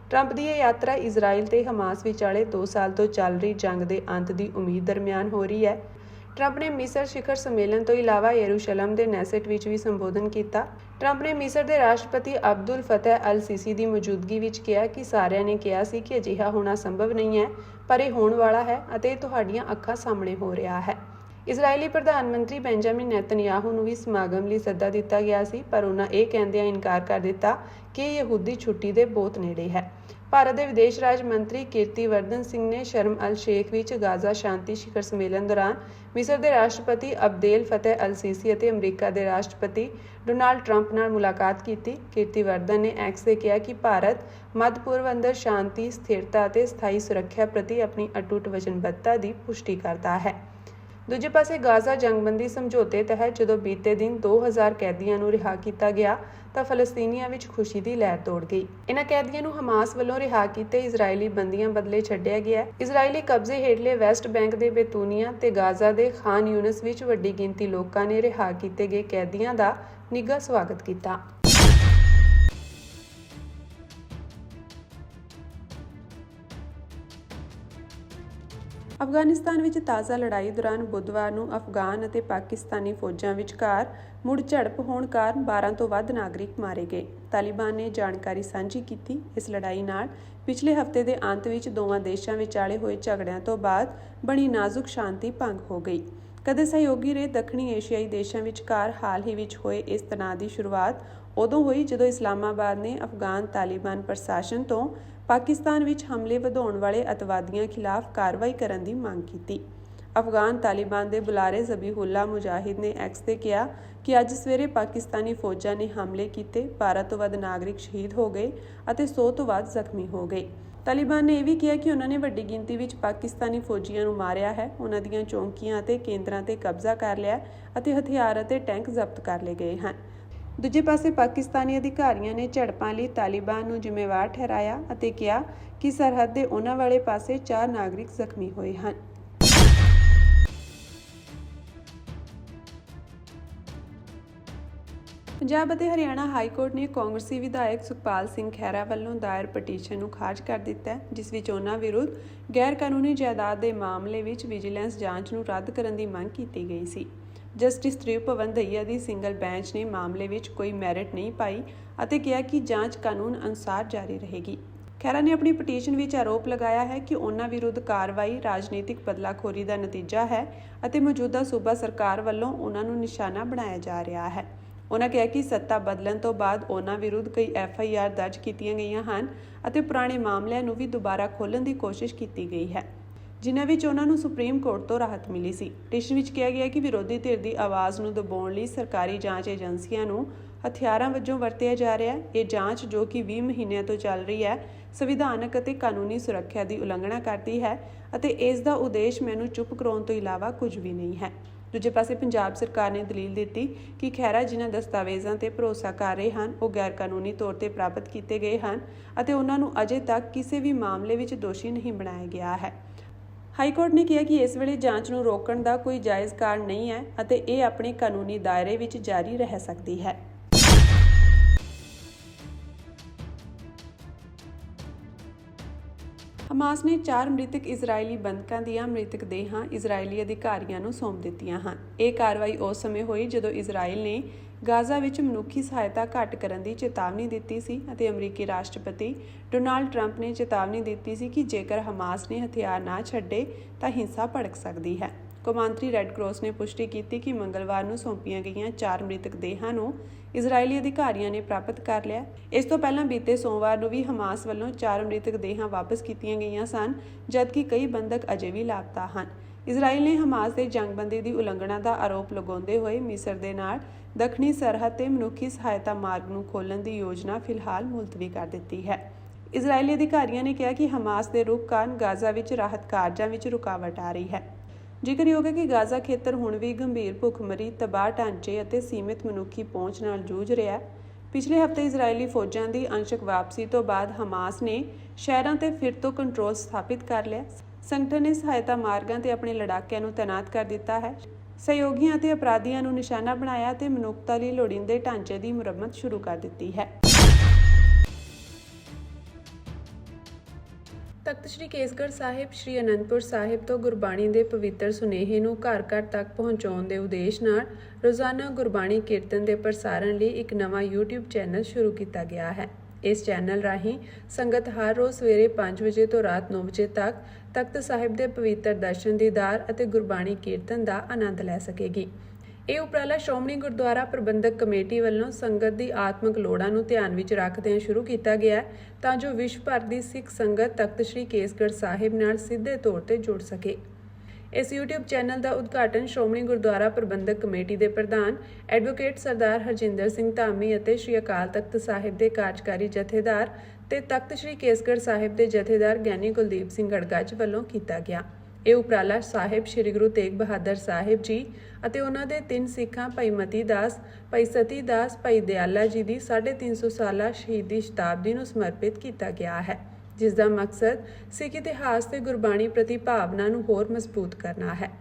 ਟਰੰਪ ਦੀ ਇਹ ਯਾਤਰਾ ਇਜ਼ਰਾਈਲ ਤੇ ਹਮਾਸ ਵਿਚਾਲੇ 2 ਸਾਲ ਤੋਂ ਚੱਲ ਰਹੀ ਜੰਗ ਦੇ ਅੰਤ ਦੀ ਉਮੀਦ ਦਰਮਿਆਨ ਹੋ ਰਹੀ ਹੈ। ਟਰੰਪ ਨੇ ਮਿਸਰ ਸਿਖਰ ਸੰਮੇਲਨ ਤੋਂ ਇਲਾਵਾ ਯਰੂਸ਼ਲਮ ਦੇ ਨੈਸਟ ਵਿੱਚ ਵੀ ਸੰਬੋਧਨ ਕੀਤਾ। ਟਰੰਪ ਨੇ ਮਿਸਰ ਦੇ ਰਾਸ਼ਟਰਪਤੀ ਅਬਦੁਲ ਫਤਹ ਅਲ ਸੀਸੀ ਦੀ ਮੌਜੂਦਗੀ ਵਿੱਚ ਕਿਹਾ ਕਿ ਸਾਰਿਆਂ ਨੇ ਕਿਹਾ ਸੀ ਕਿ ਅਜਿਹਾ ਹੋਣਾ ਸੰਭਵ ਨਹੀਂ ਹੈ, ਪਰ ਇਹ ਹੋਣ ਵਾਲਾ ਹੈ ਅਤੇ ਇਹ ਤੁਹਾਡੀਆਂ ਅੱਖਾਂ ਸਾਹਮਣੇ ਹੋ ਰਿਹਾ ਹੈ। ਇਜ਼ਰਾਈਲੀ ਪ੍ਰਧਾਨ ਮੰਤਰੀ ਬੈਂਜਾਮਿਨ ਨੇਤਨਯਾਹੂ ਨੂੰ ਵੀ ਸਮਾਗਮ ਲਈ ਸੱਦਾ ਦਿੱਤਾ ਗਿਆ ਸੀ, ਪਰ ਉਹਨਾਂ ਇਹ ਕਹਿੰਦਿਆਂ ਇਨਕਾਰ ਕਰ ਦਿੱਤਾ ਕਿ ਯਹੂਦੀ ਛੁੱਟੀ ਦੇ ਬਹੁਤ ਨੇੜੇ ਹੈ। ਭਾਰਤ ਦੇ ਵਿਦੇਸ਼ ਰਾਜ ਮੰਤਰੀ ਕੀਰਤੀਵਰਧਨ ਸਿੰਘ ਨੇ ਸ਼ਰਮ ਅਲ ਸ਼ੇਖ ਵਿੱਚ ਗਾਜ਼ਾ ਸ਼ਾਂਤੀ ਸਿਖਰ ਸੰਮੇਲਨ ਦੌਰਾਨ ਮਿਸਰ ਦੇ ਰਾਸ਼ਟਰਪਤੀ ਅਬਦੇਲ ਫਤਹ ਅਲ ਸੀਸੀ ਅਤੇ ਅਮਰੀਕਾ ਦੇ ਰਾਸ਼ਟਰਪਤੀ ਡੋਨਾਲਡ ਟਰੰਪ ਨਾਲ ਮੁਲਾਕਾਤ ਕੀਤੀ। ਕੀਰਤੀਵਰਧਨ ਨੇ ਐਕਸ ਤੇ ਕਿਹਾ ਕਿ ਭਾਰਤ ਮੱਧ ਪੂਰਬ ਅੰਦਰ ਸ਼ਾਂਤੀ, ਸਥਿਰਤਾ ਅਤੇ ਸਥਾਈ ਸੁਰੱਖਿਆ ਪ੍ਰਤੀ ਆਪਣੀ ਅਟੁੱਟ ਵਚਨਬੱਧਤਾ ਦੀ ਪੁਸ਼ਟੀ ਕਰਦਾ ਹੈ। ਦੂਜੇ ਪਾਸੇ ਗਾਜ਼ਾ ਜੰਗਬੰਦੀ ਸਮਝੌਤੇ ਤਹਿਤ ਜਦੋਂ ਬੀਤੇ ਦਿਨ 2000 ਕੈਦੀਆਂ ਨੂੰ ਰਿਹਾ ਕੀਤਾ ਗਿਆ ਤਾਂ ਫਲਸਤੀਨੀਆਂ ਵਿੱਚ ਖੁਸ਼ੀ ਦੀ ਲਹਿਰ ਦੌੜ ਗਈ। ਇਨ੍ਹਾਂ ਕੈਦੀਆਂ ਨੂੰ ਹਮਾਸ ਵੱਲੋਂ ਰਿਹਾ ਕੀਤੇ ਇਜ਼ਰਾਈਲੀ ਬੰਦੀਆਂ ਬਦਲੇ ਛੱਡਿਆ ਗਿਆ। ਇਜ਼ਰਾਈਲੀ ਕਬਜ਼ੇ ਹੇਠਲੇ ਵੈਸਟ ਬੈਂਕ ਦੇ ਬੇਤੂਨੀਆ ਤੇ ਗਾਜ਼ਾ ਦੇ ਖਾਨ ਯੂਨਸ ਵਿੱਚ ਵੱਡੀ ਗਿਣਤੀ ਲੋਕਾਂ ਨੇ ਰਿਹਾ ਕੀਤੇ ਗਏ ਕੈਦੀਆਂ ਦਾ ਨਿੱਘਾ ਸਵਾਗਤ ਕੀਤਾ। ਅਫਗਾਨਿਸਤਾਨ ਵਿੱਚ ਤਾਜ਼ਾ ਲੜਾਈ ਦੌਰਾਨ ਬੁੱਧਵਾਰ ਨੂੰ ਅਫਗਾਨ ਅਤੇ ਪਾਕਿਸਤਾਨੀ ਫੌਜਾਂ ਵਿਚਕਾਰ ਮੁੜ ਝੜਪ ਹੋਣ ਕਾਰਨ 12 ਤੋਂ ਵੱਧ ਨਾਗਰਿਕ ਮਾਰੇ ਗਏ। ਤਾਲਿਬਾਨ ਨੇ ਜਾਣਕਾਰੀ ਸਾਂਝੀ ਕੀਤੀ। ਇਸ ਲੜਾਈ ਨਾਲ ਪਿਛਲੇ ਹਫ਼ਤੇ ਦੇ ਅੰਤ ਵਿੱਚ ਦੋਵਾਂ ਦੇਸ਼ਾਂ ਵਿਚਾਲੇ ਹੋਏ ਝਗੜਿਆਂ ਤੋਂ ਬਾਅਦ ਬਣੀ ਨਾਜ਼ੁਕ ਸ਼ਾਂਤੀ ਭੰਗ ਹੋ ਗਈ। ਕਦੇ ਸਹਿਯੋਗੀ ਰਹੇ ਦੱਖਣੀ ਏਸ਼ੀਆਈ ਦੇਸ਼ਾਂ ਵਿਚਕਾਰ ਹਾਲ ਹੀ ਵਿੱਚ ਹੋਏ ਇਸ ਤਣਾਅ ਦੀ ਸ਼ੁਰੂਆਤ ਉਦੋਂ ਹੋਈ ਜਦੋਂ ਇਸਲਾਮਾਬਾਦ ਨੇ ਅਫਗਾਨ ਤਾਲਿਬਾਨ ਪ੍ਰਸ਼ਾਸਨ ਤੋਂ ਪਾਕਿਸਤਾਨ ਵਿੱਚ ਹਮਲੇ ਵਧਾਉਣ ਵਾਲੇ ਅਤਵਾਦੀਆਂ ਖਿਲਾਫ ਕਾਰਵਾਈ ਕਰਨ ਦੀ ਮੰਗ ਕੀਤੀ। ਅਫਗਾਨ ਤਾਲਿਬਾਨ ਦੇ ਬੁਲਾਰੇ ਜ਼ਬੀਹੁੱਲਾ ਮੁਜਾਹਿਦ ਨੇ ਐਕਸ ਤੇ ਕਿਹਾ ਕਿ ਅੱਜ ਸਵੇਰੇ ਪਾਕਿਸਤਾਨੀ ਫੌਜਾਂ ਨੇ ਹਮਲੇ ਕੀਤੇ, 12 ਤੋਂ ਵੱਧ ਨਾਗਰਿਕ ਸ਼ਹੀਦ ਹੋ ਗਏ ਅਤੇ 100 ਤੋਂ ਵੱਧ ਜ਼ਖਮੀ ਹੋ ਗਏ। ਤਾਲਿਬਾਨ ਨੇ ਇਹ ਵੀ ਕਿਹਾ ਕਿ ਉਹਨਾਂ ਨੇ ਵੱਡੀ ਗਿਣਤੀ ਵਿੱਚ ਪਾਕਿਸਤਾਨੀ ਫੌਜੀਆਂ ਨੂੰ ਮਾਰਿਆ ਹੈ, ਉਹਨਾਂ ਦੀਆਂ ਚੌਂਕੀਆਂ ਅਤੇ ਕੇਂਦਰਾਂ ਤੇ ਕਬਜ਼ਾ ਕਰ ਲਿਆ ਅਤੇ ਹਥਿਆਰ ਅਤੇ ਟੈਂਕ ਜ਼ਬਤ ਕਰ ਲਏ ਗਏ ਹਨ। ਦੂਜੇ ਪਾਸੇ ਪਾਕਿਸਤਾਨੀ ਅਧਿਕਾਰੀਆਂ ਨੇ ਝੜਪਾਂ ਲਈ ਤਾਲਿਬਾਨ ਨੂੰ ਜ਼ਿੰਮੇਵਾਰ ਠਹਿਰਾਇਆ ਅਤੇ ਕਿਹਾ ਕਿ ਸਰਹੱਦ ਦੇ ਉਹਨਾਂ ਵਾਲੇ ਪਾਸੇ 4 ਨਾਗਰਿਕ ਜ਼ਖਮੀ ਹੋਏ ਹਨ। ਪੰਜਾਬ ਅਤੇ ਹਰਿਆਣਾ ਹਾਈ ਕੋਰਟ ਨੇ ਕਾਂਗਰਸੀ ਵਿਧਾਇਕ ਸੁਖਪਾਲ ਸਿੰਘ ਖਹਿਰਾ ਵੱਲੋਂ ਦਾਇਰ ਪਟੀਸ਼ਨ ਨੂੰ ਖਾਰਜ ਕਰ ਦਿੱਤਾ ਹੈ, ਜਿਸ ਵਿੱਚ ਉਹਨਾਂ ਵਿਰੁੱਧ ਗੈਰ ਕਾਨੂੰਨੀ ਜਾਇਦਾਦ ਦੇ ਮਾਮਲੇ ਵਿੱਚ ਵਿਜੀਲੈਂਸ ਜਾਂਚ ਨੂੰ ਰੱਦ ਕਰਨ ਦੀ ਮੰਗ ਕੀਤੀ ਗਈ ਸੀ। ਜਸਟਿਸ ਤ੍ਰਿਪਵਨ ਦਈਆ ਦੀ ਸਿੰਗਲ ਬੈਂਚ ਨੇ ਮਾਮਲੇ ਵਿੱਚ ਕੋਈ ਮੈਰਿਟ ਨਹੀਂ ਪਾਈ ਅਤੇ ਕਿਹਾ ਕਿ ਜਾਂਚ ਕਾਨੂੰਨ ਅਨੁਸਾਰ ਜਾਰੀ ਰਹੇਗੀ। ਖਹਿਰਾ ਨੇ ਆਪਣੀ ਪਟੀਸ਼ਨ ਵਿੱਚ ਆਰੋਪ ਲਗਾਇਆ ਹੈ ਕਿ ਉਹਨਾਂ ਵਿਰੁੱਧ ਕਾਰਵਾਈ ਰਾਜਨੀਤਿਕ ਬਦਲਾਖੋਰੀ ਦਾ ਨਤੀਜਾ ਹੈ ਅਤੇ ਮੌਜੂਦਾ ਸੂਬਾ ਸਰਕਾਰ ਵੱਲੋਂ ਉਹਨਾਂ ਨੂੰ ਨਿਸ਼ਾਨਾ ਬਣਾਇਆ ਜਾ ਰਿਹਾ ਹੈ। ਉਹਨਾਂ ਕਿਹਾ ਕਿ ਸੱਤਾ ਬਦਲਣ ਤੋਂ ਬਾਅਦ ਉਹਨਾਂ ਵਿਰੁੱਧ ਕਈ FIR ਦਰਜ ਕੀਤੀਆਂ ਗਈਆਂ ਹਨ ਅਤੇ ਪੁਰਾਣੇ ਮਾਮਲਿਆਂ ਨੂੰ ਵੀ ਦੁਬਾਰਾ ਖੋਲ੍ਹਣ ਦੀ ਕੋਸ਼ਿਸ਼ ਕੀਤੀ ਗਈ ਹੈ, ਜਿਨ੍ਹਾਂ ਵਿੱਚ ਉਹਨਾਂ ਨੂੰ ਸੁਪਰੀਮ ਕੋਰਟ ਤੋਂ ਰਾਹਤ ਮਿਲੀ ਸੀ। ਪਟੀਸ਼ਨ ਵਿੱਚ ਕਿਹਾ ਗਿਆ ਕਿ ਵਿਰੋਧੀ ਧਿਰ ਦੀ ਆਵਾਜ਼ ਨੂੰ ਦਬਾਉਣ ਲਈ ਸਰਕਾਰੀ ਜਾਂਚ ਏਜੰਸੀਆਂ ਨੂੰ ਹਥਿਆਰਾਂ ਵਜੋਂ ਵਰਤਿਆ ਜਾ ਰਿਹਾ ਹੈ। ਇਹ ਜਾਂਚ ਜੋ ਕਿ 20 ਮਹੀਨਿਆਂ ਤੋਂ ਚੱਲ ਰਹੀ ਹੈ, ਸੰਵਿਧਾਨਕ ਅਤੇ ਕਾਨੂੰਨੀ ਸੁਰੱਖਿਆ ਦੀ ਉਲੰਘਣਾ ਕਰਦੀ ਹੈ ਅਤੇ ਇਸ ਦਾ ਉਦੇਸ਼ ਮੈਨੂੰ ਚੁੱਪ ਕਰਾਉਣ ਤੋਂ ਇਲਾਵਾ ਕੁਝ ਵੀ ਨਹੀਂ ਹੈ। ਦੂਜੇ ਪਾਸੇ ਪੰਜਾਬ ਸਰਕਾਰ ਨੇ ਦਲੀਲ ਦਿੱਤੀ ਕਿ ਖਹਿਰਾ ਜਿਨ੍ਹਾਂ ਦਸਤਾਵੇਜ਼ਾਂ ਤੇ ਭਰੋਸਾ ਕਰ ਰਹੇ ਹਨ ਉਹ ਗੈਰ ਕਾਨੂੰਨੀ ਤੌਰ ਤੇ ਪ੍ਰਾਪਤ ਕੀਤੇ ਗਏ ਹਨ ਅਤੇ ਉਹਨਾਂ ਨੂੰ ਅਜੇ ਤੱਕ ਕਿਸੇ ਵੀ ਮਾਮਲੇ ਵਿੱਚ ਦੋਸ਼ੀ ਨਹੀਂ ਬਣਾਇਆ ਗਿਆ ਹੈ। ਹਾਈ ਕੋਰਟ ਨੇ ਕਿਹਾ ਕਿ ਇਸ ਵੇਲੇ ਜਾਂਚ ਨੂੰ ਰੋਕਣ ਦਾ ਕੋਈ ਜਾਇਜ਼ ਕਾਰਨ ਨਹੀਂ ਹੈ ਅਤੇ ਇਹ ਆਪਣੇ ਕਾਨੂੰਨੀ ਦਾਇਰੇ ਵਿੱਚ ਜਾਰੀ ਰਹਿ ਸਕਦੀ ਹੈ। ਹਮਾਸ ਨੇ 4 ਮ੍ਰਿਤਕ ਇਜ਼ਰਾਈਲੀ ਬੰਦਕਾਂ ਦੀਆਂ ਮ੍ਰਿਤਕ ਦੇਹਾਂ ਇਜ਼ਰਾਈਲੀ ਅਧਿਕਾਰੀਆਂ ਨੂੰ ਸੌਂਪ ਦਿੱਤੀਆਂ ਹਨ। ਇਹ ਕਾਰਵਾਈ ਉਸ ਸਮੇਂ ਹੋਈ ਜਦੋਂ ਇਜ਼ਰਾਈਲ ਨੇ ਗਾਜ਼ਾ ਵਿੱਚ ਮਨੁੱਖੀ ਸਹਾਇਤਾ ਘੱਟ ਕਰਨ ਦੀ ਚੇਤਾਵਨੀ ਦਿੱਤੀ ਸੀ ਅਤੇ ਅਮਰੀਕੀ ਰਾਸ਼ਟਰਪਤੀ ਡੋਨਾਲਡ ਟਰੰਪ ਨੇ ਚੇਤਾਵਨੀ ਦਿੱਤੀ ਸੀ ਕਿ ਜੇਕਰ ਹਮਾਸ ਨੇ ਹਥਿਆਰ ਨਾ ਛੱਡੇ ਤਾਂ ਹਿੰਸਾ ਭੜਕ ਸਕਦੀ ਹੈ। ਕੌਮਾਂਤਰੀ ਰੈੱਡ ਕਰਾਸ ਨੇ ਪੁਸ਼ਟੀ ਕੀਤੀ ਕਿ ਮੰਗਲਵਾਰ ਨੂੰ ਸੌਂਪੀਆਂ ਗਈਆਂ 4 ਮ੍ਰਿਤਕ ਦੇਹਾਂ ਨੂੰ ਇਜ਼ਰਾਈਲੀ ਅਧਿਕਾਰੀਆਂ ਨੇ ਪ੍ਰਾਪਤ ਕਰ ਲਿਆ। ਇਸ ਤੋਂ ਪਹਿਲਾਂ ਬੀਤੇ ਸੋਮਵਾਰ ਨੂੰ ਵੀ ਹਮਾਸ ਵੱਲੋਂ 4 ਮ੍ਰਿਤਕ ਦੇਹਾਂ ਵਾਪਸ ਕੀਤੀਆਂ ਗਈਆਂ ਸਨ, ਜਦਕਿ ਕਈ ਬੰਦਕ ਅਜੇ ਵੀ ਲਾਪਤਾ ਹਨ। ਇਜ਼ਰਾਈਲ ਨੇ ਹਮਾਸ ਦੇ ਜੰਗਬੰਦੀ ਦੀ ਉਲੰਘਣਾ ਦਾ ਆਰੋਪ ਲਗਾਉਂਦੇ ਹੋਏ ਮਿਸਰ ਦੇ ਨਾਲ ਦੱਖਣੀ ਸਰਹੱਦ ਤੇ ਮਨੁੱਖੀ ਸਹਾਇਤਾ ਮਾਰਗ ਨੂੰ ਖੋਲ੍ਹਣ ਦੀ ਯੋਜਨਾ ਫਿਲਹਾਲ ਮੁਲਤਵੀ ਕਰ ਦਿੱਤੀ ਹੈ। ਇਜ਼ਰਾਈਲੀ ਅਧਿਕਾਰੀਆਂ ਨੇ ਕਿਹਾ ਕਿ ਹਮਾਸ ਦੇ ਰੁਕ ਕਾਰਨ ਗਾਜ਼ਾ ਵਿੱਚ ਰਾਹਤ ਕਾਰਜਾਂ ਵਿੱਚ ਰੁਕਾਵਟ ਆ ਰਹੀ ਹੈ। ਜ਼ਿਕਰਯੋਗ ਹੈ ਕਿ ਗਾਜ਼ਾ ਖੇਤਰ ਹੁਣ ਵੀ ਗੰਭੀਰ ਭੁੱਖਮਰੀ, ਤਬਾਹ ਢਾਂਚੇ ਅਤੇ ਸੀਮਿਤ ਮਨੁੱਖੀ ਪਹੁੰਚ ਨਾਲ ਜੂਝ ਰਿਹਾ ਹੈ। ਪਿਛਲੇ ਹਫ਼ਤੇ ਇਜ਼ਰਾਈਲੀ ਫੌਜਾਂ ਦੀ ਅੰਸ਼ਕ ਵਾਪਸੀ ਤੋਂ ਬਾਅਦ ਹਮਾਸ ਨੇ ਸ਼ਹਿਰਾਂ ਤੇ ਫਿਰ ਤੋਂ ਕੰਟਰੋਲ ਸਥਾਪਿਤ ਕਰ ਲਿਆ। ਸੰਗਠਨ ਨੇ ਸਹਾਇਤਾ ਮਾਰਗਾਂ ਤੇ ਆਪਣੇ ਲੜਾਕਿਆਂ ਨੂੰ ਤੈਨਾਤ ਕਰ ਦਿੱਤਾ ਹੈ, ਸਹਿਯੋਗੀਆਂ ਅਤੇ ਅਪਰਾਧੀਆਂ ਨੂੰ ਨਿਸ਼ਾਨਾ ਬਣਾਇਆ ਤੇ ਮਨੁੱਖਤਾ ਲਈ ਲੋੜੀਂਦੇ ਢਾਂਚੇ ਦੀ ਮੁਰੰਮਤ ਸ਼ੁਰੂ ਕਰ ਦਿੱਤੀ ਹੈ। ਤਖਤ ਸ੍ਰੀ ਕੇਸਗੜ੍ਹ ਸਾਹਿਬ ਸ੍ਰੀ ਅਨੰਦਪੁਰ ਸਾਹਿਬ ਤੋਂ ਗੁਰਬਾਣੀ ਦੇ ਪਵਿੱਤਰ ਸੁਨੇਹੇ ਨੂੰ ਘਰ-ਘਰ ਤੱਕ ਪਹੁੰਚਾਉਣ ਦੇ ਉਦੇਸ਼ ਨਾਲ ਰੋਜ਼ਾਨਾ ਗੁਰਬਾਣੀ ਕੀਰਤਨ ਦੇ ਪ੍ਰਸਾਰਣ ਲਈ ਇੱਕ ਨਵਾਂ YouTube ਚੈਨਲ ਸ਼ੁਰੂ ਕੀਤਾ ਗਿਆ ਹੈ। ਇਸ ਚੈਨਲ ਰਾਹੀਂ ਸੰਗਤ ਹਰ ਰੋਜ਼ ਸਵੇਰੇ 5 ਵਜੇ ਤੋਂ ਰਾਤ 9 ਵਜੇ ਤੱਕ ਤਖਤ ਸਾਹਿਬ ਦੇ ਪਵਿੱਤਰ ਦਰਸ਼ਨ ਦੀਦਾਰ ਅਤੇ ਗੁਰਬਾਣੀ ਕੀਰਤਨ ਦਾ ਆਨੰਦ ਲੈ ਸਕੇਗੀ। ਇਹ ਉਪਰਾਲਾ ਸ਼੍ਰੋਮਣੀ ਗੁਰਦੁਆਰਾ ਪ੍ਰਬੰਧਕ ਕਮੇਟੀ ਵੱਲੋਂ ਸੰਗਤ ਦੀ ਆਤਮਿਕ ਲੋੜਾਂ ਨੂੰ ਧਿਆਨ ਵਿੱਚ ਰੱਖਦਿਆਂ ਸ਼ੁਰੂ ਕੀਤਾ ਗਿਆ ਹੈ ਤਾਂ ਜੋ ਵਿਸ਼ਵ ਭਰ ਦੀ ਸਿੱਖ ਸੰਗਤ ਤਖਤ ਸ੍ਰੀ ਕੇਸਗੜ੍ਹ ਸਾਹਿਬ ਨਾਲ ਸਿੱਧੇ ਤੌਰ ਤੇ ਜੁੜ ਸਕੇ। ਇਸ YouTube ਚੈਨਲ ਦਾ ਉਦਘਾਟਨ ਸ਼੍ਰੋਮਣੀ ਗੁਰਦੁਆਰਾ ਪ੍ਰਬੰਧਕ ਕਮੇਟੀ ਦੇ ਪ੍ਰਧਾਨ ਐਡਵੋਕੇਟ ਸਰਦਾਰ ਹਰਜਿੰਦਰ ਸਿੰਘ ਧਾਮੀ ਅਤੇ ਸ੍ਰੀ ਅਕਾਲ ਤਖਤ ਸਾਹਿਬ ਦੇ ਕਾਰਜਕਾਰੀ ਜਥੇਦਾਰ ਤੇ ਤਖਤ ਸ੍ਰੀ ਕੇਸਗੜ੍ਹ ਸਾਹਿਬ ਦੇ ਜਥੇਦਾਰ ਗਿਆਨੀ ਕੁਲਦੀਪ ਸਿੰਘ ਗੜਗੱਜ ਵੱਲੋਂ ਕੀਤਾ ਗਿਆ। ਇਹ ਉਪਰਾਲਾ ਸਾਹਿਬ ਸ੍ਰੀ ਗੁਰੂ ਤੇਗ ਬਹਾਦਰ ਸਾਹਿਬ ਜੀ ਅਤੇ ਉਹਨਾਂ ਦੇ 3 ਸਿੱਖਾਂ ਭਾਈ ਮਤੀ ਦਾਸ, ਭਾਈ ਸਤੀ ਦਾਸ, ਭਾਈ ਦਿਆਲਾ ਜੀ ਦੀ 350 ਸਾਲਾ ਸ਼ਹੀਦੀ ਸ਼ਤਾਬਦੀ ਨੂੰ ਸਮਰਪਿਤ ਕੀਤਾ ਗਿਆ ਹੈ, ਜਿਸ ਦਾ ਮਕਸਦ ਸਿੱਖ ਇਤਿਹਾਸ ਤੇ ਗੁਰਬਾਣੀ ਪ੍ਰਤੀ ਭਾਵਨਾ ਨੂੰ ਹੋਰ ਮਜ਼ਬੂਤ ਕਰਨਾ ਹੈ।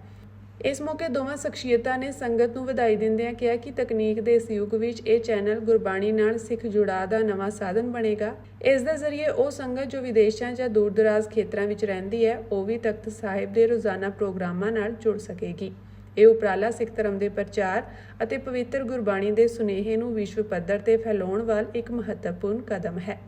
ਇਸ ਮੌਕੇ ਦੋਵਾਂ ਸ਼ਖਸੀਅਤਾਂ ਨੇ ਸੰਗਤ ਨੂੰ ਵਧਾਈ ਦਿੰਦਿਆਂ ਕਿਹਾ ਕਿ ਤਕਨੀਕ ਦੇ ਇਸ ਯੁੱਗ ਵਿੱਚ ਇਹ ਚੈਨਲ ਗੁਰਬਾਣੀ ਨਾਲ ਸਿੱਖ ਜੁੜਾਅ ਦਾ ਨਵਾਂ ਸਾਧਨ ਬਣੇਗਾ। ਇਸ ਦੇ ਜ਼ਰੀਏ ਉਹ ਸੰਗਤ ਜੋ ਵਿਦੇਸ਼ਾਂ ਜਾਂ ਦੂਰ-ਦਰਾਜ਼ ਖੇਤਰਾਂ ਵਿੱਚ ਰਹਿੰਦੀ ਹੈ, ਉਹ ਵੀ ਤਖਤ ਸਾਹਿਬ ਦੇ ਰੋਜ਼ਾਨਾ ਪ੍ਰੋਗਰਾਮਾਂ ਨਾਲ ਜੁੜ ਸਕੇਗੀ। ਇਹ ਉਪਰਾਲਾ ਸਿੱਖ ਧਰਮ ਦੇ ਪ੍ਰਚਾਰ ਅਤੇ ਪਵਿੱਤਰ ਗੁਰਬਾਣੀ ਦੇ ਸੁਨੇਹੇ ਨੂੰ ਵਿਸ਼ਵ ਪੱਧਰ ਤੇ ਫੈਲਾਉਣ ਵੱਲ ਇੱਕ ਮਹੱਤਵਪੂਰਨ ਕਦਮ ਹੈ।